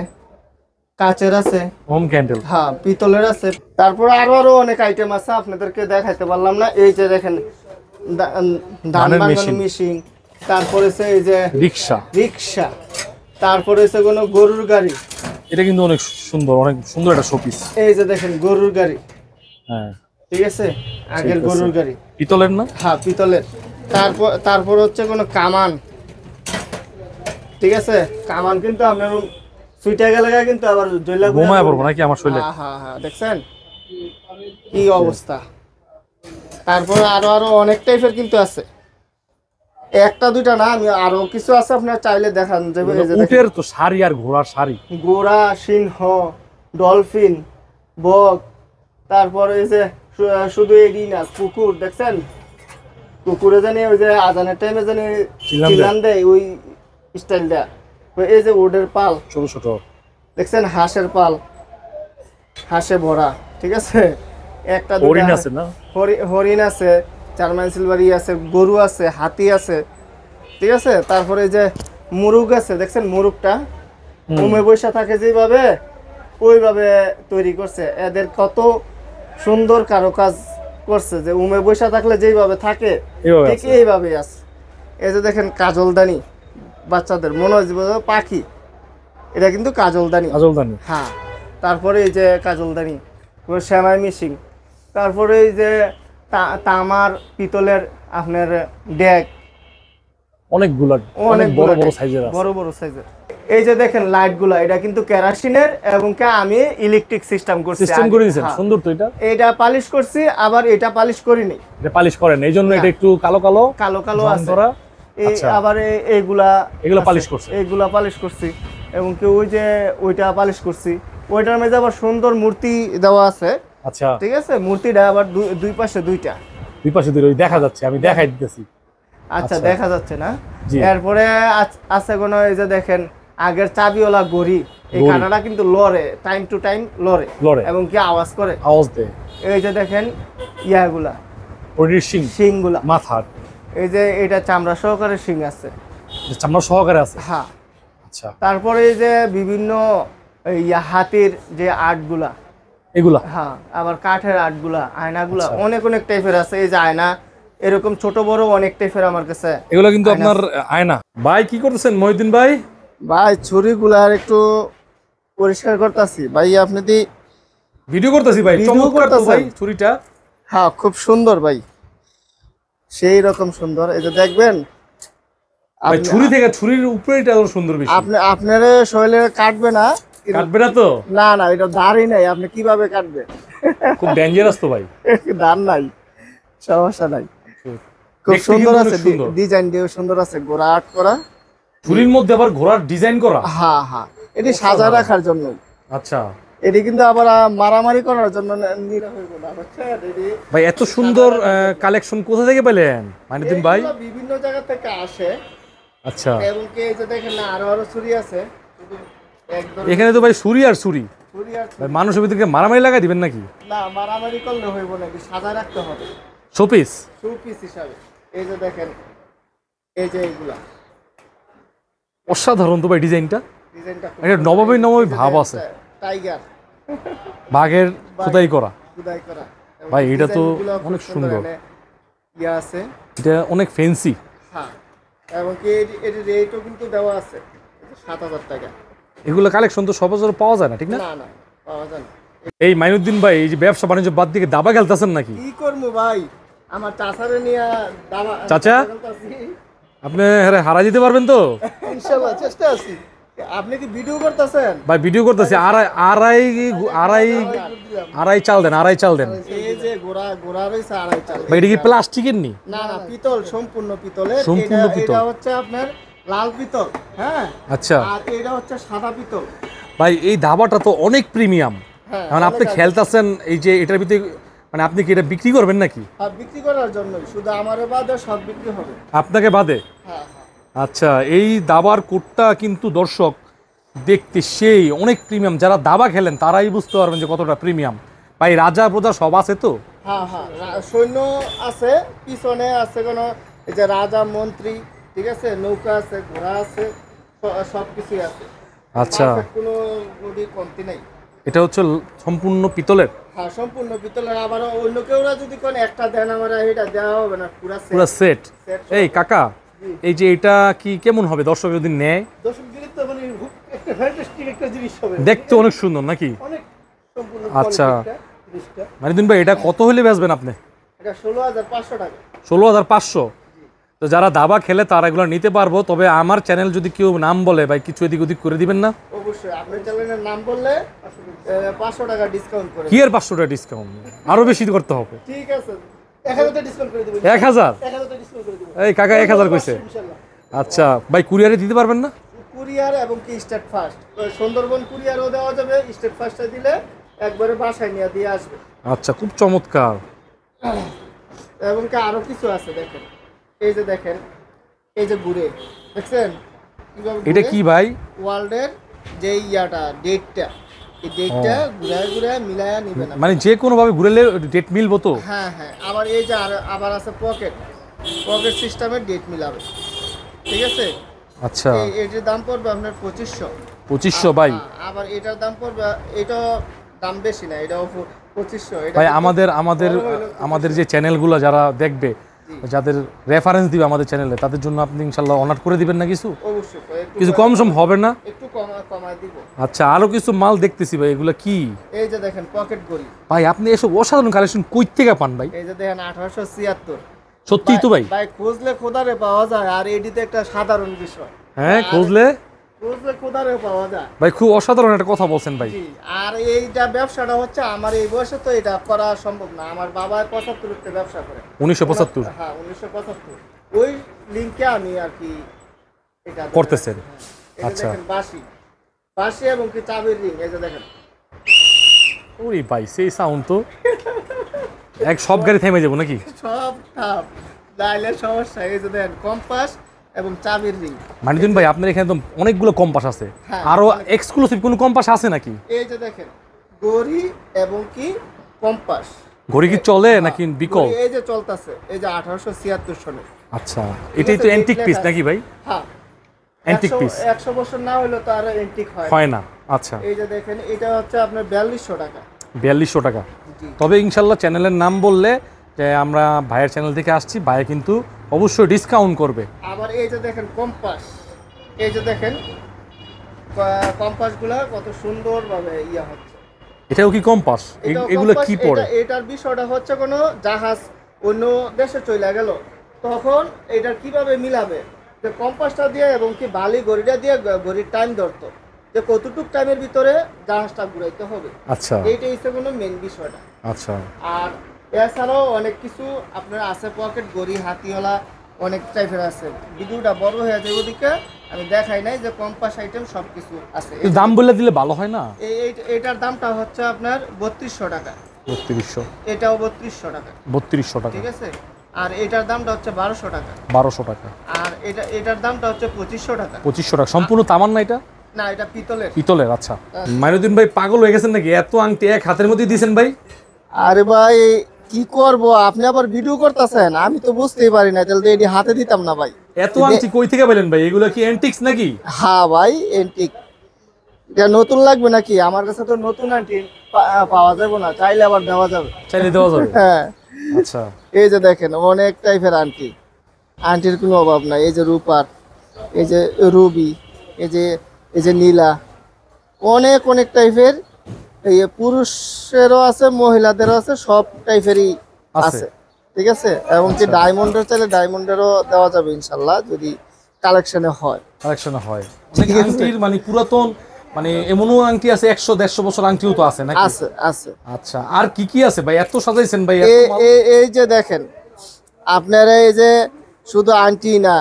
কাচের আছে, মোম ক্যান্ডেল, হ্যাঁ পিতলের আছে। তারপর আরো অনেক আইটেম আছে, আপনাদেরকে দেখাইতে পারলাম না। এই যে দেখেন ধান ভাঙানোর মেশিন, তারপরে এই যে রিক্সা, তারপরে কোনো গরুর গাড়ি, এটা কিন্তু অনেক সুন্দর একটা শোপিস। এই যে দেখেন গরুর গাড়ি, হ্যাঁ ঠিক আছে, আগের গরুর গাড়ি, পিতলের না? হ্যাঁ পিতলের। তারপর হচ্ছে কোনো কামান, ঠিক আছে, কামান কিন্তু আপনার সুইটা গেলে কিন্তু আবার ঘুমায় পড়বো নাকি আমার শরীরে। হ্যাঁ দেখছেন কি অবস্থা। তারপর আরো অনেক টাইপের কিন্তু আছে, একটা দুইটা না, আমি আরো কিছু আছে, আপনার চাইলে দেখান যাবে। উটের তো শাড়ি আর ঘোড়ার শাড়ি, ঘোড়া, সিংহ, ডলফিন, বক, তারপর এই যে শুধু এডি না, কুকুর দেখছেন, কুকুরে জানি ওই যে আজানের টাইমে জানি চিল্লান দেয়, ওই স্টাইল দেয়া। এই যে উটের পাল ছোট ছোট দেখছেন, হাঁসের পাল, হাঁসে ভরা, ঠিক আছে, একটা হরিণ আছে না, হরিণ আছে, জার্মান সিলভারি আছে, গরু আছে, হাতি আছে, ঠিক আছে। তারপরে যে মুরুগ আছে, দেখছেন মুরুগটা উমে বৈশা থাকে যেভাবে, ওইভাবে তৈরি করছে। এদের কত সুন্দর কারুকাজ করছে, যে উমে বৈশা থাকলে যেভাবে থাকে ঠিক এইভাবেই আছে। এই যে দেখেন কাজলদানি, বাচ্চাদের মনে হয় পাখি, এটা কিন্তু কাজলদানি, হ্যাঁ। তারপরে এই যে কাজলদানি, শ্যামাই মিশিং, তারপরে এই যে তামার পিতলের আপনার ড্যাগ, অনেক বড় বড় সাইজের। এই যে দেখেন লাইট গুলা, এটা কিন্তু কেরাসিনের, এবং আমি ইলেকট্রিক সিস্টেম করছি, সুন্দর তো। এটা পালিশ করছি, আবার এটা পালিশ করিনি, এটা পালিশ করেন, এই জন্য এটা একটু কালো আছে। আবার এইগুলা পালিশ করছি, এবং কি ওই যে ওইটা পালিশ করছি, ওইটার মধ্যে আবার সুন্দর মূর্তি দেওয়া আছে। আচ্ছা ঠিক আছে, মূর্তিটা আবার দুই পাশে দুইটা দেখা যাচ্ছে, আমি দেখাই দিতেছি। আচ্ছা দেখা যাচ্ছে না। এরপরে আছে কোন, এই যে দেখেন আগের চাবিওয়ালা গড়ি, এই কাঁটাটা কিন্তু লড়ে, টাইম টু টাইম লড়ে এবং কি আওয়াজ দেয়। এই যে দেখেন ইয়াগুলা, শিংগুলা মাথার, এই যে এটা চামড়া সহকারে শিং আছে, হ্যাঁ। আচ্ছা, তারপরে এই যে বিভিন্ন হাতির যে আর্টগুলা, এগুলা হ্যাঁ, আবার কাঠের আটগুলা, আয়নাগুলা আচ্ছা। অনেক অনেক টাইপের আছে। এই যে আয়না এরকম ছোট বড় অনেক টাইপের আমার কাছে। এগুলা কিন্তু আয়না আপনার আয়না। ভাই কি করতেছেন মহিউদ্দিন ভাই? ভাই ছুরিগুলার একটু পরিষ্কার করতেছি ভাই। আপনি দি ভিডিও করতেছি ভাই, ভিডিও চমৎকার তো করতেছেন? ভাই ছুরিটা। হ্যাঁ, খুব সুন্দর ভাই, সেই রকম সুন্দর। এই যে দেখবেন ভাই আপনি ছুরি থেকে ছুরির উপরে এটা আরো সুন্দর বেশি। আপনি আপনার শরীরে কাটবে না। কাটবে না তো? না না, এটা দাড়ি নাই, আপনি কিভাবে কাটবেন? খুব ডেঞ্জারাস তো ভাই। দাঁড় নাই, সমস্যা নাই। খুব দেখতে সুন্দর কিন্তু আছে, অনেক সুন্দর। ডিজাইন দিয়েও সুন্দর আছে, গোড়া আট করা। ছুরির মধ্যে আবার ঘোড়ার ডিজাইন করা। হ্যাঁ হ্যাঁ, এটি সাজা রাখার জন্য। আচ্ছা এটি কিন্তু আবার মারামারি করার জন্য নিরা হইব না, বুঝছেন? ভাই এত সুন্দর কালেকশন কোথা থেকে পেলেন মহিউদ্দিন ভাই? এগুলো বিভিন্ন জায়গা থেকে আসে। আচ্ছা এবং কি এই যে দেখেন না, আরো আরো ছুরি আছে। শুধু এক ধরনের এখানে তো ভাই ছুরি আর ছুরি। ছুরি আর ছুরি। ভাই মানুষের ভিতরে মারামারি লাগাই দিবেন নাকি? না, মারামারি করলে হইব না, এটি সাজা রাখতে হবে শোপিস। শু পিস হিসাবে। এই যে দেখেন, এই যে এইগুলা অসাধারণ তো ভাই ডিজাইনটা। ডিজাইনটা খুব এটা সুন্দর। নবাবী এই নবাবী যে ভাব দেখেন, আছে। টাইগার বাঘের খোদাই করা। খোদাই করা। এবং ভাই, এটা তো ডিজাইনগুলো খুব অনেক সুন্দর। এনে ইয়া আছে। এটা অনেক ফ্যান্সি। হ্যাঁ, এবং কি এর রেটও কিন্তু দেওয়া আছে 7,000 টাকা। এগুলো কালেকশন তো সচরাচর পাওয়া যায় না, ঠিক না? না না, পাওয়া যায় না। এই মহিউদ্দিন ভাই এই যে ব্যবসা বাণিজ্য বাদ দিয়ে দাবা খেলতেছেন নাকি? কি করবো ভাই, আমার চাচারে নিয়ে দাবা চাচা? খেলতাছি। আপনি হারা দিতে পারবেন তো? ইনশাআল্লাহ চেষ্টা আছি। আপনি কি ভিডিও করতেছেন? ভাই ভিডিও করতেছি। আড়াই আড়াই আড়াই আড়াই চাল দেন, আড়াই চাল দেন। এই যে গোড়া গোড়া রয়েছে আড়াই চাল। ভাই এটা কি প্লাস্টিকের নি? না না, পিতল, সম্পূর্ণ পিতলের। সম্পূর্ণ এটা পিতল। এটা হচ্ছে আপনার লাল পিতল। হ্যাঁ, আচ্ছা আর এটা হচ্ছে সাদা পিতল। ভাই এই দাবাটা তো অনেক প্রিমিয়াম। হ্যাঁ, মানে আপনি অনেক খেলতেছেন এই যে এটার ভিতরে, মানে আপনি কি এটা বিক্রি করবেন নাকি? আর বিক্রি করার জন্য শুধু আমারে বাদে সব বিক্রি হবে। আপনাকে বাদে? হ্যাঁ হ্যাঁ। আচ্ছা এই দাবার কোটটা কিন্তু দর্শক দেখতে সেই অনেক প্রিমিয়াম। যারা দাবা খেলেন তারাই বুঝতে পারবেন যে কতটা প্রিমিয়াম। ভাই রাজা প্রজা সব আছে তো? হ্যাঁ হ্যাঁ, সৈন্য আছে, পিছনে আছে কোনো এই যে রাজা মন্ত্রী, ঠিক আছে, নৌকা আছে, ঘোড়া আছে, সব কিছুই আছে। আচ্ছা Perfect কোনো নদী কমতি নাই। এটা হচ্ছে সম্পূর্ণ পিতলের? হ্যাঁ, সম্পূর্ণ পিতলের। আবার অন্য কেউরা যদি কোন একটা দেন, আমার এটা দেওয়া হবে না, পুরা পুরো সেট। set এই কাকা এই যে এটা কি কেমন হবে দর্শক যদি নেয়? দর্শক দিলে তো মানে একটা ফ্যান্টাস্টিক একটা জিনিস হবে, দেখতে অনেক সুন্দর নাকি? অনেক সম্পূর্ণ আচ্ছা। quality একটা জিনিসটা। মহিউদ্দিন ভাই এটা কত হলে বেচবেন আপনি? এটা 16,500 টাকা। 16,500। তো যারা দাবা খেলে তারা এগুলো নিতে পারবো। তবে আমার চ্যানেল যদি কেউ নাম বলে ভাই কিছু এদিক ওদিক করে দিবেন না? অবশ্যই, আপনার চ্যানেলের নাম বললে 500 টাকা ডিসকাউন্ট করে। কি এর 500 টাকা ডিসকাউন্ট? আরো বেশি করতে হবে। ঠিক আছে, 1000 টাকা ডিসকাউন্ট করে দেব। 1000? 1000 টাকা ডিসকাউন্ট করে দেব এই কাকা 1000 কইছে। ইনশাআল্লাহ। আচ্ছা ভাই কুরিয়ারে দিতে পারবেন না? কুরিয়ার এবং কি স্টেট ফার্স্ট, সুন্দরবন কুরিয়ারও দেওয়া যাবে। স্টেট ফার্স্টে দিলে একবারে বাসায় নিয়ে দিয়ে আসবে। আচ্ছা খুব চমৎকার। এবং কি আরো কিছু আছে দেখেন, এই যে দেখেন, এই যে ঘুরে দেখছেন কিভাবে এটা কি ভাই? ওয়ার্ল্ডের যে ইয়াটা ডেটটা, এই ডেটটা ঘুরায় ঘুরায় মিলায়া নিবে না। মানে যে কোনো ভাবে ঘুরেলে ডেট মিলবো তো? হ্যাঁ হ্যাঁ, আবার এই যে আবার আছে পকেট সিস্টেমের ডেট মিলাবে, ঠিক আছে। আচ্ছা এটার দাম পড়বে আপনার 2500। 2500 ভাই? আবার এটার দাম পড়বে, এটা দাম বেশি না, এটাও 2500। এটা ভাই কিন্তু আমাদের আমাদের বড় হইলো আমাদের যে চ্যানেলগুলো যারা দেখবে, যাদের রেফারেন্স দিবে আমাদের চ্যানেলে, তাদের জন্য আপনি ইনশাল্লাহ অনার করে দিবেন না কিছু? অবশ্যই কিছু কম সম হবে না? একটু কমায় দিব। আচ্ছা আরো কিছু মাল দেখতেছি ভাই, এগুলা কি? এই যে দেখেন পকেট গড়ি। ভাই আপনি এসব অসাধারণ কালেকশন কই থেকে পান ভাই? এই যে দেখেন 1876। সত্যিই তো ভাই? ভাই খুঁজলে খোদারে পাওয়া যায়, আর এডিতে একটা সাধারণ বিষয়। হ্যাঁ খুঁজলে খুঁজলে খোদারে পাওয়া যায়। ভাই খুব অসাধারণ একটা কথা বলছেন ভাই। জি, আর এইটা ব্যবসাটা হচ্ছে আমার এই বয়সে তো এটা করা সম্ভব না। আমার বাবা 75 ব্যবসা করে। 1975? হ্যাঁ 1975। ওই লিংকে আমি আর কি এটা করতেছেন? এই যে আচ্ছা। দেখেন বাঁশি এবং কি চাবির রিং, এই যে দেখেন। ওরে ভাই সেই সাউন্ড তো এক সব গাড়ি থেমে যাবো নাকি? সব খাপ ডাইলের সমস্যা। এই যে দেখেন কম্পাস এবং চাবির রিং। মানিদিন ভাই আপনার এখানে তো অনেকগুলো কম্পাস আছে, হ্যাঁ, আরো এক্সক্লুসিভ কোনো কম্পাস আছে নাকি? এই যে দেখেন ঘড়ি এবং কি কম্পাস। ঘড়ি কি চলে নাকি বিকল? ঘড়ি এই যে চলতেছে, এই যে 1876 সনে। আচ্ছা এটাই তো অ্যান্টিক পিস নাকি ভাই? হ্যাঁ অ্যান্টিক পিস 100 বছর না হলে তো আর অ্যান্টিক হয় হয় না। আচ্ছা এই যে দেখেন এটা হচ্ছে আপনার 4200 টাকা। 4200 টাকা। জি। তবে ইনশাল্লাহ চ্যানেলের নাম বললে যে আমরা ভাইয়ের চ্যানেল থেকে আসছি, ভাই কিন্তু অবশ্যই ডিসকাউন্ট করবে। আবার এই যে দেখেন কম্পাস, এই যে দেখেন কম্পাসগুলা কত সুন্দরভাবে ইয়া হচ্ছে। এটাও কি কম্পাস? এটাও এগুলো কম্পাস। কি পড়ে? এটার বিষয়টা হচ্ছে কোনো জাহাজ অন্য দেশে চলে গেল, তখন এটার কিভাবে মিলাবে, যে কম্পাসটা দিয়ে এবং কি বালি গড়িটা দিয়ে গড়ির টাইম ধরতো, যে কতটুক টাইমের ভিতরে জাহাজটা ঘুরাইতে হবে। আচ্ছা এইটাই হচ্ছে কোনো মেন বিষয়টা। আচ্ছা। আর এছাড়াও অনেক কিছু আপনার আছে, পকেট গড়ি, হাতিওয়ালা অনেক টাইপের আছে। ভিডিওটা বড় হয়ে যায় ওদিকে, আমি দেখাই নাই যে কম্পাস আইটেম সব কিছু আছে। কিন্তু দাম বলে দিলে ভালো হয় না? এটার দামটা হচ্ছে আপনার 3200 টাকা। 3200? এটাও 3200 টাকা। 3200 টাকা, ঠিক আছে। আর এটার দামটা হচ্ছে 1200 টাকা। 1200 টাকা। আর এটার দামটা হচ্ছে 2500 টাকা। 2500 টাকা সম্পূর্ণ তামার না? এটা না, এটা পিতলের। পিতলের। আচ্ছা। মাইনুদ্দিন ভাই পাগল হয়ে গেছেন নাকি? এত আংটি এক হাতের মধ্যে দিয়েছেন ভাই? আরে ভাই কি করব, আপনি আবার ভিডিও করতেছেন, আমি তো বুঝতেই পারি না, তাহলে তো এটি হাতে দিতাম না ভাই। এত আংটি কই থেকে পেলেন ভাই? এগুলো কি অ্যান্টিক্স নাকি? হ্যাঁ ভাই, এন্টিক। এটা নতুন লাগবে নাকি? আমার কাছে তো নতুন আন্টি পাওয়া যাবে না, চাইলে আবার দেওয়া যাবে। চাইলে দেওয়া যাবে? হ্যাঁ। আচ্ছা। এই যে দেখেন অনেক টাইপের আন্টি, আন্টির কোনো অভাব নাই। এই যে রূপার, এই যে রুবি, এই যে নীলা, অনেক অনেক টাইপের। এই পুরুষেরও আছে, মহিলাদেরও আছে, সব টাইপেরই আছে। ঠিক আছে। এবং কি ডায়মন্ডের চাইলে ডায়মন্ডেরও দেওয়া যাবে ইনশাল্লাহ, যদি কালেকশনে হয়। কালেকশনে হয়। অনেক আংটির মানে পুরাতন, মানে এমনও আংটি আছে 100-150 বছর আংটিও তো আছে নাকি? আছে আছে। আচ্ছা, আর কি কি আছে ভাই? এত সাজাইছেন ভাই? এই যে দেখেন আপনারা, এই যে শুধু আংটি না,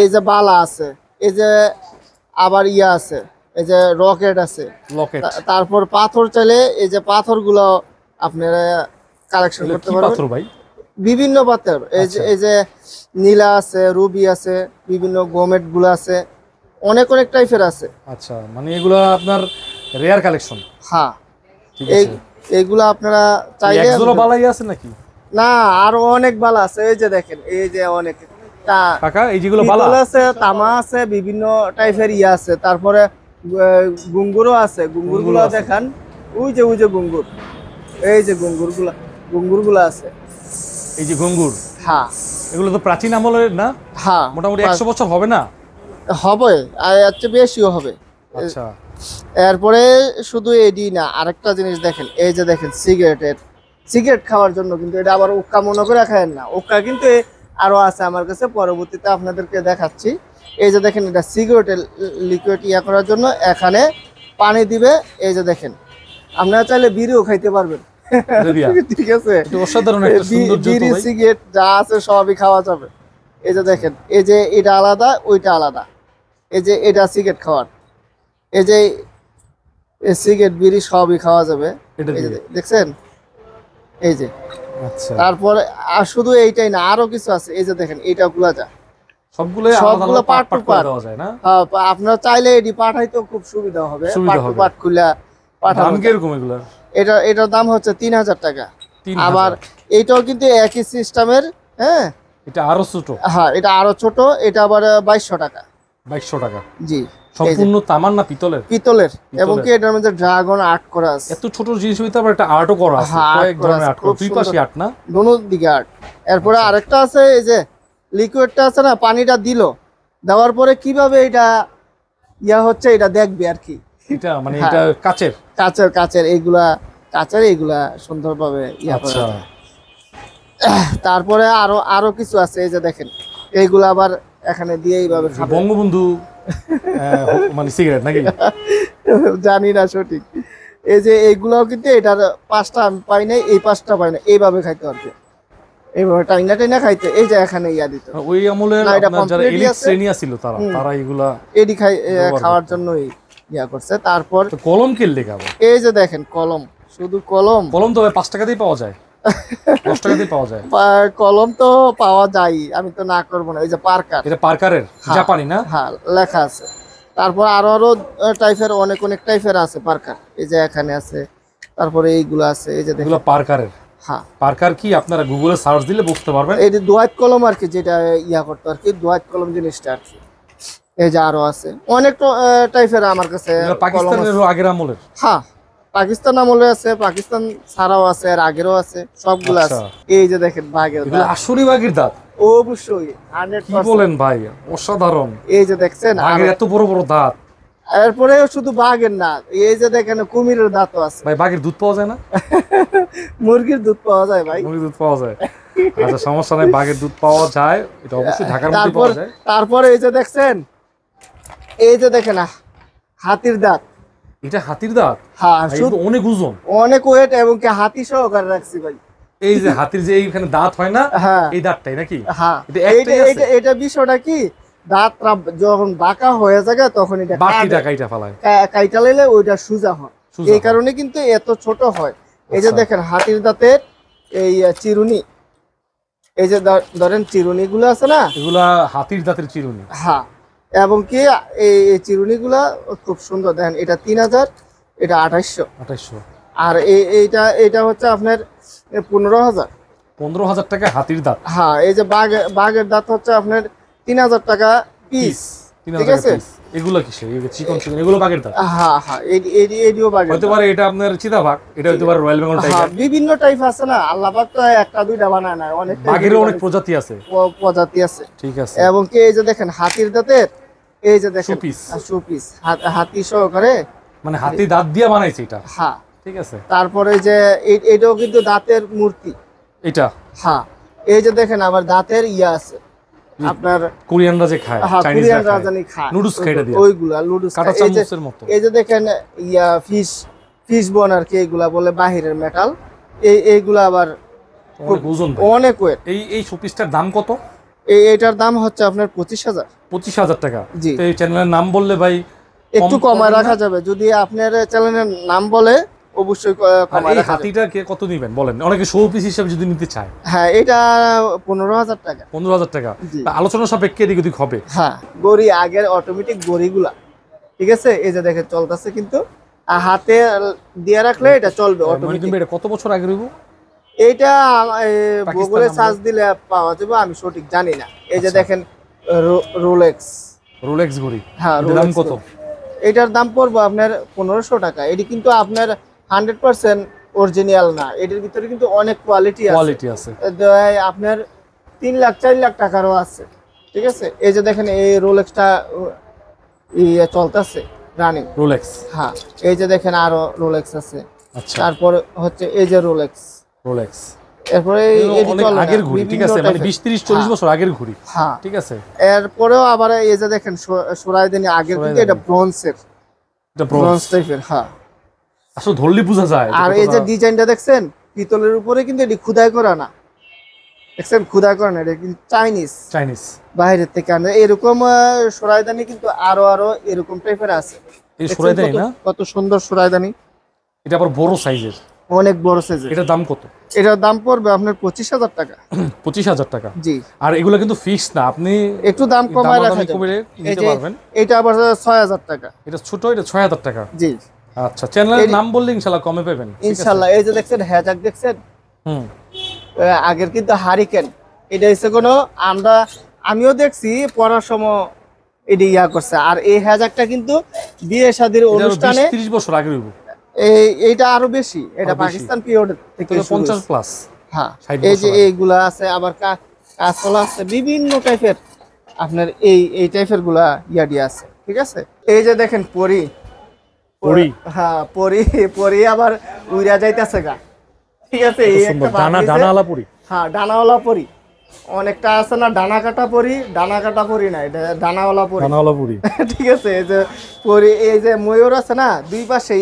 এই যে বালা আছে, এই যে আবার ইয়া আছে, এই যে রকেট আছে, লকেট। তারপর পাথর চাইলে এই যে পাথরগুলো আপনারা কালেকশন করতে কি পারবেন। পাথর ভাই? বিভিন্ন পাথর, এই যে নীলা আছে, রুবি আছে, বিভিন্ন গোমেট গুলো আছে, অনেক অনেক টাইপের আছে। আচ্ছা, মানে এগুলো আপনার রেয়ার কালেকশন? হ্যাঁ। ঠিক আছে। এইগুলো আপনারা চাইলে একজোড়া বালাই আছে নাকি? না, আরো অনেক বালা আছে। এই যে দেখেন, এই যে অনেক কাকা, এই যেগুলো বালা আছে, তামা আছে, বিভিন্ন টাইপের ইয়ে আছে। তারপরে গুঙ্গুরও আছে। গুঙ্গুরগুলো দেখান, ওই যে গুঙ্গুর, এই যে গুঙ্গুরগুলো আছে। এই যে ঘুঙ্গুর। হ্যাঁ। এগুলো তো প্রাচীন আমলের না? হ্যাঁ, মোটামুটি 100 বছর হবে না? হবে, আর এর চেয়ে বেশিও হবে। আচ্ছা। এরপরে শুধু এডি না, আরেকটা জিনিস দেখেন, এই যে দেখেন সিগারেট খাওয়ার জন্য, কিন্তু এটা আবার উক্কা মনে করে খায়েন না, উক্কা কিন্তু আরো আছে আমার কাছে, পরবর্তীতে আপনাদেরকে দেখাচ্ছি। এই যে দেখেন, এটা সিগারেটের লিকুইড ইয়া করার জন্য, এখানে পানি দিবে। এই যে দেখেন, আপনারা চাইলে বিড়িও খাইতে পারবেন। ঠিক আছে। অসাধারণ একটা সৌন্দর্য তো বিড়ি, ভাই। সিগারেট যা আছে সবই খাওয়া যাবে। এই যে দেখেন, এই যে এটা আলাদা, ওইটা আলাদা। এই যে এটা সিগারেট খাওয়ার, এই যে সিগারেট, বিড়ি সবই খাওয়া যাবে। এই যে দেখছেন, এই যে। আচ্ছা। তারপরে আর শুধু এইটাই না, আরো কিছু আছে। এই যে দেখেন, এইটা গুলা যা সবগুলো পার্ট টু পার্ট দেওয়া যায় না? হ্যাঁ, আপনারা চাইলে এটি পাঠাইতে খুব সুবিধা হবে, পার্ট টু পার্ট খুলে পাঠানো। দাম কিরকম এগুলা? এটার দাম হচ্ছে 3000 টাকা। 3000। আবার এইটাও কিন্তু একই সিস্টেমের। হ্যাঁ, এটা আরো ছোট? হ্যাঁ, এটা আরো ছোট। এটা আবার 2200 টাকা। 2200 টাকা। জি। সম্পূর্ণ তামার না পিতলের? পিতলের। এবং কি এটার মধ্যে ড্রাগন আর্ট করা আছে। এত ছোট জিনিস হইতে আবার একটা আর্টও করা আছে, কয়েক ধরনের আর্ট করা, দুই পাশে আর্ট না? দোনো দিকে আর্ট। এরপরে আরেকটা আছে, এই যে লিকুইডটা আছে না, পানিটা দেওয়ার পরে কিভাবে এটা ইয়া হচ্ছে, এটা দেখবে আর কি। এটা মানে এটা কাচের এইগুলা সুন্দরভাবে ইয়া করা যায়। তারপরে আরো কিছু আছে। এই যে দেখেন, এইগুলা আবার এখানে দিয়ে এইভাবে খাবে। বঙ্গবন্ধু মানে সিগারেট নাকি? জানি না সঠিক। এই যে এইগুলাও কিন্তু, এটার 5টা আমি পাই নাই, এই 5টা পাই না, এইভাবে খাইতে পারবে, এইভাবে টাইনা খাইতে। এই যে এখানে ইয়া দিত, ওই আমলের যারা এলিট শ্রেণী ছিল তারা এগুলা এডি খাওয়ার জন্যই ইয়া করছে। তারপর কলম কিনলে খাবো। এই যে দেখেন, কলম, শুধু কলম তো 5 টাকাতেই পাওয়া যায়, 10 টাকাতেই পাওয়া যায়। কলম তো পাওয়া যায়, আমি তো না করবো না। এই যে পার্কার, এটা পার্কারের জাপানি না? হ্যাঁ, লেখা আছে। তারপর আরো টাইপের অনেক টাইপের আছে পার্কার। এই যে এখানে আছে। তারপরে এইগুলো আছে। এই যে দেখেন, এগুলো পার্কারের। হ্যাঁ, পার্কার কি আপনারা গুগলে সার্চ দিলে বুঝতে পারবেন। এই যে দোয়াত কলম আর কি, যেটা ইয়া করতো আর কি, দোয়াত কলম জিনিসটা আর কি। এই যে আরো আছে অনেক টাইপের আমার কাছে। পাকিস্তানের আগের আমলের? হ্যাঁ, পাকিস্তান আমলে আছে, পাকিস্তান ছাড়াও আছে, আর আগেরও আছে, সবগুলো আছে। এই যে দেখেন বাঘের এগুলো দাঁত, আসলে বাঘের দাঁত? অবশ্যই কি 100%। বলেন ভাই, অসাধারণ। এই যে দেখছেন, বাঘের এত বড় বড় দাঁত। এরপরে শুধু বাঘের না, এই যে দেখেন কুমিরের দাঁতও আছে। ভাই বাঘের দুধ পাওয়া যায় না? মুরগির দুধ পাওয়া যায় ভাই। মুরগির দুধ পাওয়া যায়? আচ্ছা সমস্যা নাই, বাঘের দুধ পাওয়া যায়, এটা অবশ্যই ঢাকার মধ্যে তারপর পাওয়া যায়। তারপরে এই যে দেখছেন, এই যে দেখেন হাতির দাঁত। এটা হাতির দাঁত? হ্যাঁ, ভাই, এটা তো অনেক ওজন। অনেক ওয়েট, এবং কি হাতি সহকারে রাখছি ভাই। এই যে হাতির যে এইখানে দাঁত হয় না, হ্যাঁ এই দাঁতটাই নাকি? হ্যাঁ, এটা একটাই আছে? এটা বিষয়টা কি, দাঁতটা যখন বাঁকা হয়ে যায় তখন এটা বাকিটা কাইটা ফেলায়? কাইটা লাইলে ওইটা সোজা হয়, সোজা এই হয়। কারণে কিন্তু এত ছোট হয়। এই যে আচ্ছা। দেখেন হাতির দাঁতের এই চিরুনি, এই যে ধরেন চিরুনি গুলো আছে না, এগুলা হাতির দাঁতের চিরুনি? হ্যাঁ, এবং কি এই চিরুনি গুলা খুব সুন্দর। দেখেন এটা 3000, এটা 2800, 2800। আর এইটা হচ্ছে আপনার 15,000। 15,000 টাকা হাতির দাঁত? হ্যাঁ, এই যে বাঘের দাঁত হচ্ছে আপনার 3000 টাকা পিস। ঠিক আছে, এগুলো কিসের? চিকন চিকন এগুলো বাঘের দাঁত? হ্যাঁ হ্যাঁ, এডিও বাঘের হতে পারে এটা আপনার চিতাবাঘ, এটা হতে পারে রয়্যাল বেঙ্গল হ্যাঁ, টাইগার। বিভিন্ন টাইপ আছে না, আল্লাহ পাক তো একটা দুইটা বানায় না, অনেক বাঘেরও অনেক প্রজাতি আছে। প্রজাতি আছে। ঠিক আছে। এবং কি এই যে দেখেন হাতির দাঁতের, এই যে দেখেন শোপিস। শোপিস, হাতি সহকারে, মানে হাতি দাঁত দিয়ে বানাইছে এটা? হ্যাঁ। ঠিক আছে। তারপরে যে এটাও কিন্তু দাঁতের মূর্তি। এটা? হ্যাঁ, এই যে দেখেন আবার দাঁতের ইয়া আছে আপনার, কোরিয়ানরা যে খায়, হ্যাঁ, চাইনিজরা কোরিয়ান খায়, রাজধানী খায় নুডলস খায় এটা দিয়ে, ওইগুলা নুডলস কাঁটা খায়। চামচের মতো। এই যে দেখেন ইয়া ফিশ বোন আর কি, এইগুলা বলে বাহিরের মেটাল, এইগুলা আবার অনেক ওজন ভাই। অনেক ওয়েট। এই শোপিসটার দাম কত? এইটার দাম হচ্ছে আপনার 25,000। 25,000 টাকা? জি। তো এই চ্যানেলের নাম বললে ভাই একটু কমায় রাখা যাবে, যদি আপনার চ্যানেলের নাম বলে অবশ্যই আর কমায় এই রাখা যাবে। হাতিটা কে কত নিবেন বলেন, অনেকে শো পিস হিসেবে যদি নিতে চায়? হ্যাঁ, এটা 15,000 টাকা। 15,000 টাকা? জি। আলোচনা সাপেক্ষে এদিক ওদিক হবে। হ্যাঁ, গড়ি আগের অটোমেটিক গড়িগুলা, ঠিক আছে, এই যে দেখেন চলতেছে, কিন্তু হাতে দিয়ে রাখলে এটা চলবে অটোমেটিক। এটা কত বছর আগে রইব? এইটা পাকিস্তান গুগলে আমলে? সার্চ দিলে পাওয়া যাবে, আমি সঠিক জানি না। এই যে আচ্ছা। দেখেন রোলেক্স। রোলেক্স ঘড়ি? হ্যাঁ, এটার দাম কত? এটার দাম পড়বে আপনার 1500 টাকা। এটি কিন্তু আপনার 100% অরিজিনাল না, এটার ভিতরে কিন্তু অনেক কোয়ালিটি আছে। আপনার 3 লাখ 4 লাখ টাকারও আছে। ঠিক আছে, এই যে দেখেন এই রোলেক্সটা চলতেছে রানিং রোলেক্স? হ্যাঁ, এই যে দেখেন আরো রোলেক্স আছে। আচ্ছা। তারপর হচ্ছে এই যে রোলেক্স। এরপরে অনেক আগের ঘড়ি, ঠিক আছে, মানে 20 30 40 বছর আগের ঘড়ি। হ্যাঁ, ঠিক আছে। এরপরেও আবার এই যে দেখেন সোরাইদানি আগের, কিন্তু এটা ব্রোঞ্জের, এটা ব্রোঞ্জ টাইপের। হ্যাঁ, আসলে ধরলে বোঝা যায়। আর এই যে ডিজাইনটা দেখছেন পিতলের উপরে, কিন্তু এটি খোদাই করা না, দেখছেন খোদাই করা না, এটা কিন্তু চাইনিজ বাইরের থেকে আনে। এরকম সোরাইদানি কিন্তু আরো এরকম টাইপের আছে। এই সোরাইদানি না, কত সুন্দর সোরাইদানি, এটা আবার বড় সাইজের, অনেক বড় সাইজের। এটার দাম কত? এটার দাম পড়বে আপনার 25,000 টাকা। 25,000 টাকা? জি। আর এগুলো কিন্তু ফিক্স না, আপনি একটু দাম কমায় রাখা কমে নিতে পারবেন। এটা আবার 6,000 টাকা। এটা ছোট, এটা 6,000 টাকা? জি। আচ্ছা, চ্যানেলের নাম বললে ইনশাআল্লাহ কমে পাবেন ইনশাআল্লাহ। এই যে দেখছেন হ্যাজাক দেখছেন, আগের কিন্তু হারিকেন, এটা হচ্ছে কোনো আমিও দেখছি পড়ার সময় এটা ইয়া করছে। আর এই হ্যাজাকটা কিন্তু বিয়ে শাদীর অনুষ্ঠানে 30 বছর আগে রইব। এইটা আরো বেশি, এটা পাকিস্তান পিরিয়ড থেকে 50 প্লাস। হ্যাঁ, এই যে এইগুলা আছে, আবার কাঁচকলা আছে, বিভিন্ন টাইপের আপনার এই টাইপের গুলা ইয়াডি আছে। ঠিক আছে, এই যে দেখেন পরি। হ্যাঁ, পরি আবার উইরা যাইতেছে গা। ঠিক আছে, এই একটা ডানাওয়ালা পরি। হ্যাঁ, ডানাওয়ালা পরি। অনেকটা আছে না ডানা কাটা পরি না, এটা ডানাওয়ালা পরি। ঠিক আছে, এই যে পরি, এই যে ময়ূর আছে না, দুই পাশে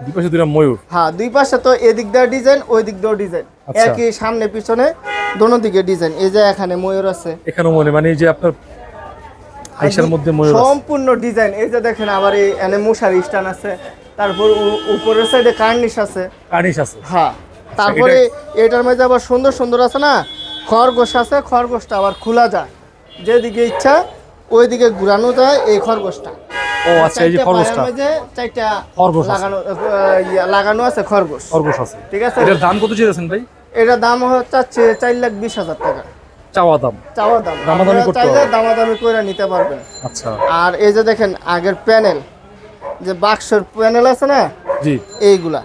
দুইটা ময়ূর। হ্যাঁ, দুই পাশে তো এদিক দিয়ে ডিজাইন, ওই দিক দিয়েও ডিজাইন, একই সামনে পিছনে দোনো দিকে ডিজাইন। এই যে এখানে ময়ূর আছে, এখানে মানে এই যে আপনার আইসার মধ্যে ময়ূর সম্পূর্ণ ডিজাইন। এই যে দেখেন আবার এই এনে মশারি স্টান আছে, তারপর উপরের সাইডে কার্নিশ আছে। হ্যাঁ, তারপরে এটার মধ্যে আবার সুন্দর সুন্দর আছে না, খরগোশ আছে, খরগোশটা আবার খোলা যায়, যেদিকে ইচ্ছা ওইদিকে ঘুরানো যায় এই খরগোশটা। ও আচ্ছা, এই যে খরগোশটা, চারটা খরগোশ লাগানো আছে, খরগোশ আছে। ঠিক আছে, এটার দাম কত চেয়েছেন ভাই? এটার দাম হচ্ছে 4,20,000 টাকা চাওয়া দাম। দামাদামি করে নিতে পারবেন। আচ্ছা। আর এই যে দেখেন আগের প্যানেল, যে বাক্সের প্যানেল আছে না, জি, এইগুলা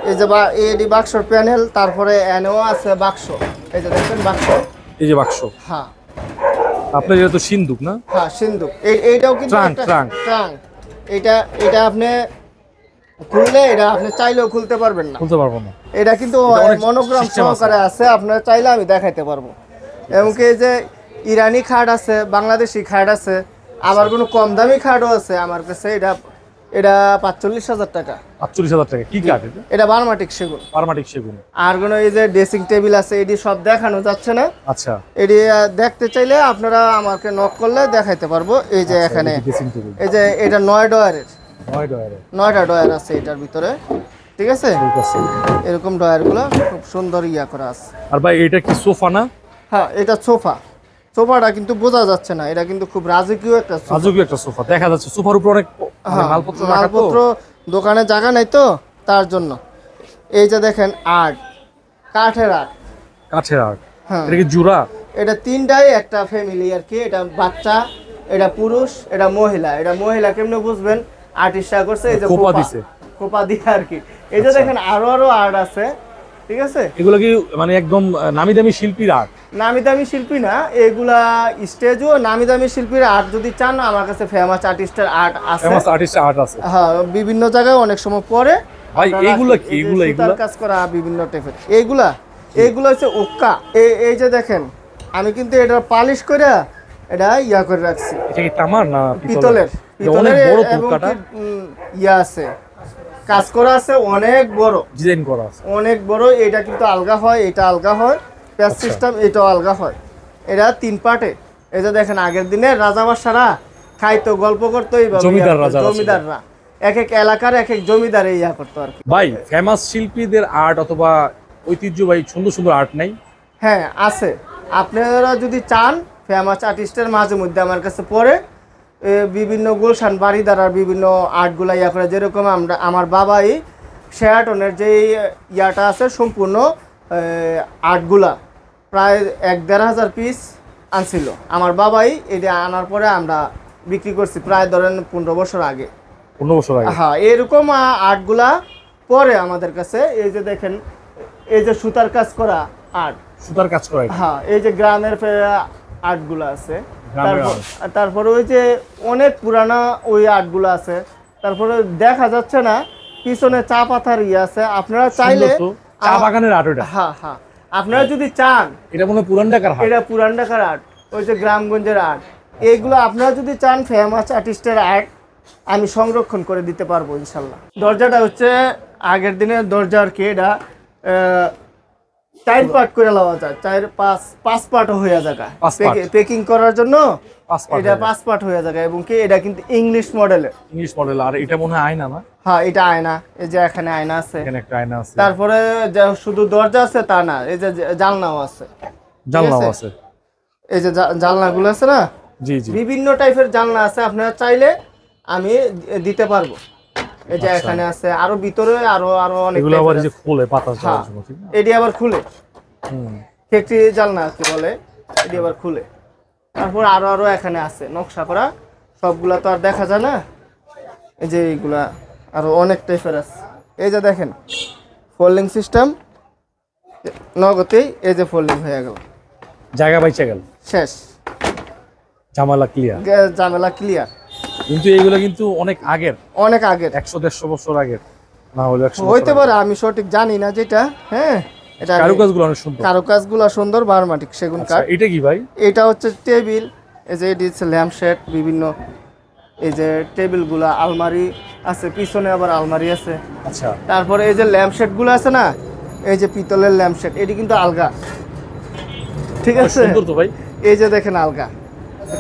এই যে এডি বাক্সর প্যানেল, তারপরে এনেও আছে বাক্স, এই যে দেখেন বাক্স, এই যে বাক্স। হ্যাঁ আপনার এটা তো সিন্দুক না? হ্যাঁ সিন্ধুক। এইটাও কিন্তু ট্রাঙ্ক। এটা আপনি খুললে এটা আপনি চাইলেও খুলতে পারবেন না, খুলতে পারবো না। এটা কিন্তু মনোগ্রাম সহকারে আছে, আপনারা চাইলে আমি দেখাইতে পারবো। এমনকি এই যে ইরানি খাট আছে, বাংলাদেশি খাট আছে, আবার কোনো কম দামি খাটও আছে আমার কাছে। এটা 45,000 টাকা। 45,000 টাকা? কি কাঠ এটা? এটা বার্মাটিক সেগুন। বার্মাটিক সেগুন। আর কোনো এই যে ড্রেসিং টেবিল আছে, এটি সব দেখানো যাচ্ছে না। আচ্ছা, এটি দেখতে চাইলে আপনারা আমাকে নক করলে দেখাইতে পারবো। এই যে এখানে এই যে এটা 9 ডয়ারের, 9টা ডয়ার আছে এটার ভিতরে, ঠিক আছে? এরকম ডয়ারগুলো খুব সুন্দর করা আছে। আর ভাই এটা কি সোফা না? হ্যাঁ এটা সোফাটা কিন্তু বোঝা যাচ্ছে না, এটা কিন্তু খুব রাজকীয় একটা সোফা দেখা যাচ্ছে। সোফার উপর অনেক মালপত্র, দোকানে জায়গা নাই তো তার জন্য। এই যে দেখেন আর্ট, কাঠের আর্ট। হ্যাঁ, এটা কি জোড়া? এটা তিনটাই একটা ফ্যামিলি আর কি। এটা বাচ্চা, এটা পুরুষ, এটা মহিলা। এটা মহিলা কেমনে বুঝবেন? আর্টিস্টরা করছে এই যে খোপা দিয়ে আর কি। এই যে দেখেন আরো আর্ট আছে, ঠিক আছে? এগুলো কি মানে একদম নামি দামি শিল্পীর আর্ট? নামি দামি শিল্পী না, এগুলা স্টেজও নামি দামি শিল্পীর আর্ট। যদি চান আমার কাছে ফেমাস আর্টিস্টের আর্ট আছে। হ্যাঁ, বিভিন্ন জায়গায় অনেক সময় পরে। ভাই এগুলা কি? এগুলা কাজ করা বিভিন্ন টাইপের। এগুলা হচ্ছে ওক্কা। এই যে দেখেন আমি কিন্তু এটা পালিশ করে এটা করে রাখছি। এটা কি তামার না পিতলের? অনেক বড় ওক্কাটা আছে, কাজ করা আছে, অনেক বড় ডিজাইন করা আছে, অনেক বড়। এটা কিন্তু আলগা হয়, এটা আলগা হয়, প্যাচ সিস্টেম এটাও আলগা হয়। এটা 3 পার্টে। এই যে দেখেন আগের দিনে রাজাবাসারা খাইতো, গল্প করতো, জমিদাররা এক এক এলাকার এক এক জমিদার করতো আর কি। ভাই ফেমাস শিল্পীদের আর্ট অথবা ঐতিহ্যবাহী সুন্দর সুন্দর আর্ট নাই? হ্যাঁ আছে। আপনারা যদি চান ফেমাস আর্টিস্টের মাঝে মধ্যে আমার কাছে পড়ে বিভিন্ন গুলশান বাড়িদারার বিভিন্ন আর্টগুলা করে। যেরকম আমার বাবাই শেরাটনের যে ইয়াটা আছে সম্পূর্ণ আর্টগুলা প্রায় 1-1.5 পিস আনছিল আমার বাবাই। এটা আনার পরে আমরা বিক্রি করছি প্রায় ধরেন 15 বছর আগে। 15 বছর আগে? হ্যাঁ, এরকম আর্টগুলা পরে আমাদের কাছে। এই যে দেখেন এই যে সুতার কাজ করা আর্ট, হ্যাঁ এই যে গ্রামের আর্টগুলো আছে। তারপরে ওই যে অনেক পুরানা ওই আর্টগুলো আছে। তারপরে দেখা যাচ্ছে না পিছনে চা পাতার আছে। আপনারা চাইলে চা বাগানের আর্ট ওটা? হ্যাঁ আপনারা যদি চান, এটা মনে হয় পুরান ঢাকার আর্ট। এটা পুরান ঢাকার আর্ট, ওই যে গ্রামগঞ্জের আর্ট। এইগুলো আপনারা যদি চান ফেমাস আর্টিস্টের আর্ট আমি সংরক্ষণ করে দিতে পারবো ইনশাল্লাহ। দরজাটা হচ্ছে আগের দিনের দরজা আর কি। এটা 4 পার্ট করে লওয়া যায়, 4-5 পার্ট হয়ে যায় পেকিং করার জন্য। এটা 5 পার্ট হয়ে যায় এবং কি এটা কিন্তু ইংলিশ মডেল। আর এটা মনে হয় আয়না না? হ্যাঁ এটা আয়না। এই যে এখানে আয়না আছে, এখানে একটা আয়না আছে। তারপরে শুধু দরজা আছে তা না, এই যে জানলাও আছে। এই যে জানলাগুলো আছে না, জি বিভিন্ন টাইপের জানলা আছে। আপনারা চাইলে আমি দিতে পারবো। এই যে এখানে আছে, আরো ভিতরে আরো অনেক। এগুলো আবার যে খুলে বাতাস যাওয়ার জন্য, ঠিক না? এটি আবার খুলে ফ্যাক্টরি জানলা কি বলে, এটি আবার খুলে। তারপর আরো এখানে আছে নকশা করা, সবগুলা তো আর দেখা যায় না। এই যে এইগুলা আরো অনেক টাইপের আছে। এই যে দেখেন ফোল্ডিং সিস্টেম, নগদেই এই যে ফোল্ডিং হয়ে গেল, জায়গা বাইচা গেল, শেষ, ঝামেলা ক্লিয়ার। কিন্তু এইগুলো কিন্তু অনেক আগের 100-150 বছর আগের না হলে হইতে পারে, আমি সঠিক জানি না যেটা। হ্যাঁ, এটা কারুকাজগুলো অনেক সুন্দর, কারুকাজগুলো সুন্দর, বার্মাটিক সেগুন কাঠ। এটা কি ভাই? এটা হচ্ছে টেবিল। এই যে এটি হচ্ছে ল্যাম্প শেড, বিভিন্ন এই যে টেবিলগুলা, আলমারি আছে, পিছনে আবার আলমারি আছে। আচ্ছা, তারপরে এই যে ল্যাম্প শেডগুলো আছে না, এই যে পিতলের ল্যাম্প শেড, এটি কিন্তু আলগা, ঠিক আছে? সুন্দর তো ভাই। এই যে দেখেন আলগা,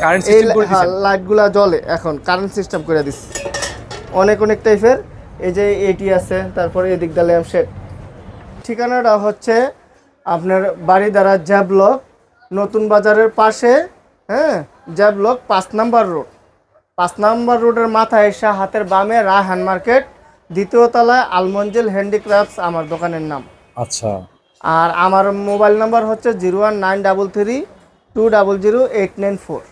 কারেন্ট সিস্টেম করে দিয়েছেন, লাইটগুলা জ্বলে, এখন কারেন্ট সিস্টেম করে দিচ্ছে। অনেক টাইপের। এই যে এটি আছে, তারপরে এদিক দিয়ে ল্যাম্প শেড। ঠিকানাটা হচ্ছে আপনার বাড়িধারা জ্যা ব্লক, নতুন বাজারের পাশে। হ্যাঁ, জ্যা ব্লক 5 নাম্বার রোড। 5 নাম্বার রোডের মাথায় এসে হাতের বামে রায়হান মার্কেট, 2য় তলায় আলমঞ্জিল হ্যান্ডিক্রাফটস আমার দোকানের নাম। আচ্ছা, আর আমার মোবাইল নাম্বার হচ্ছে 01933 200 894।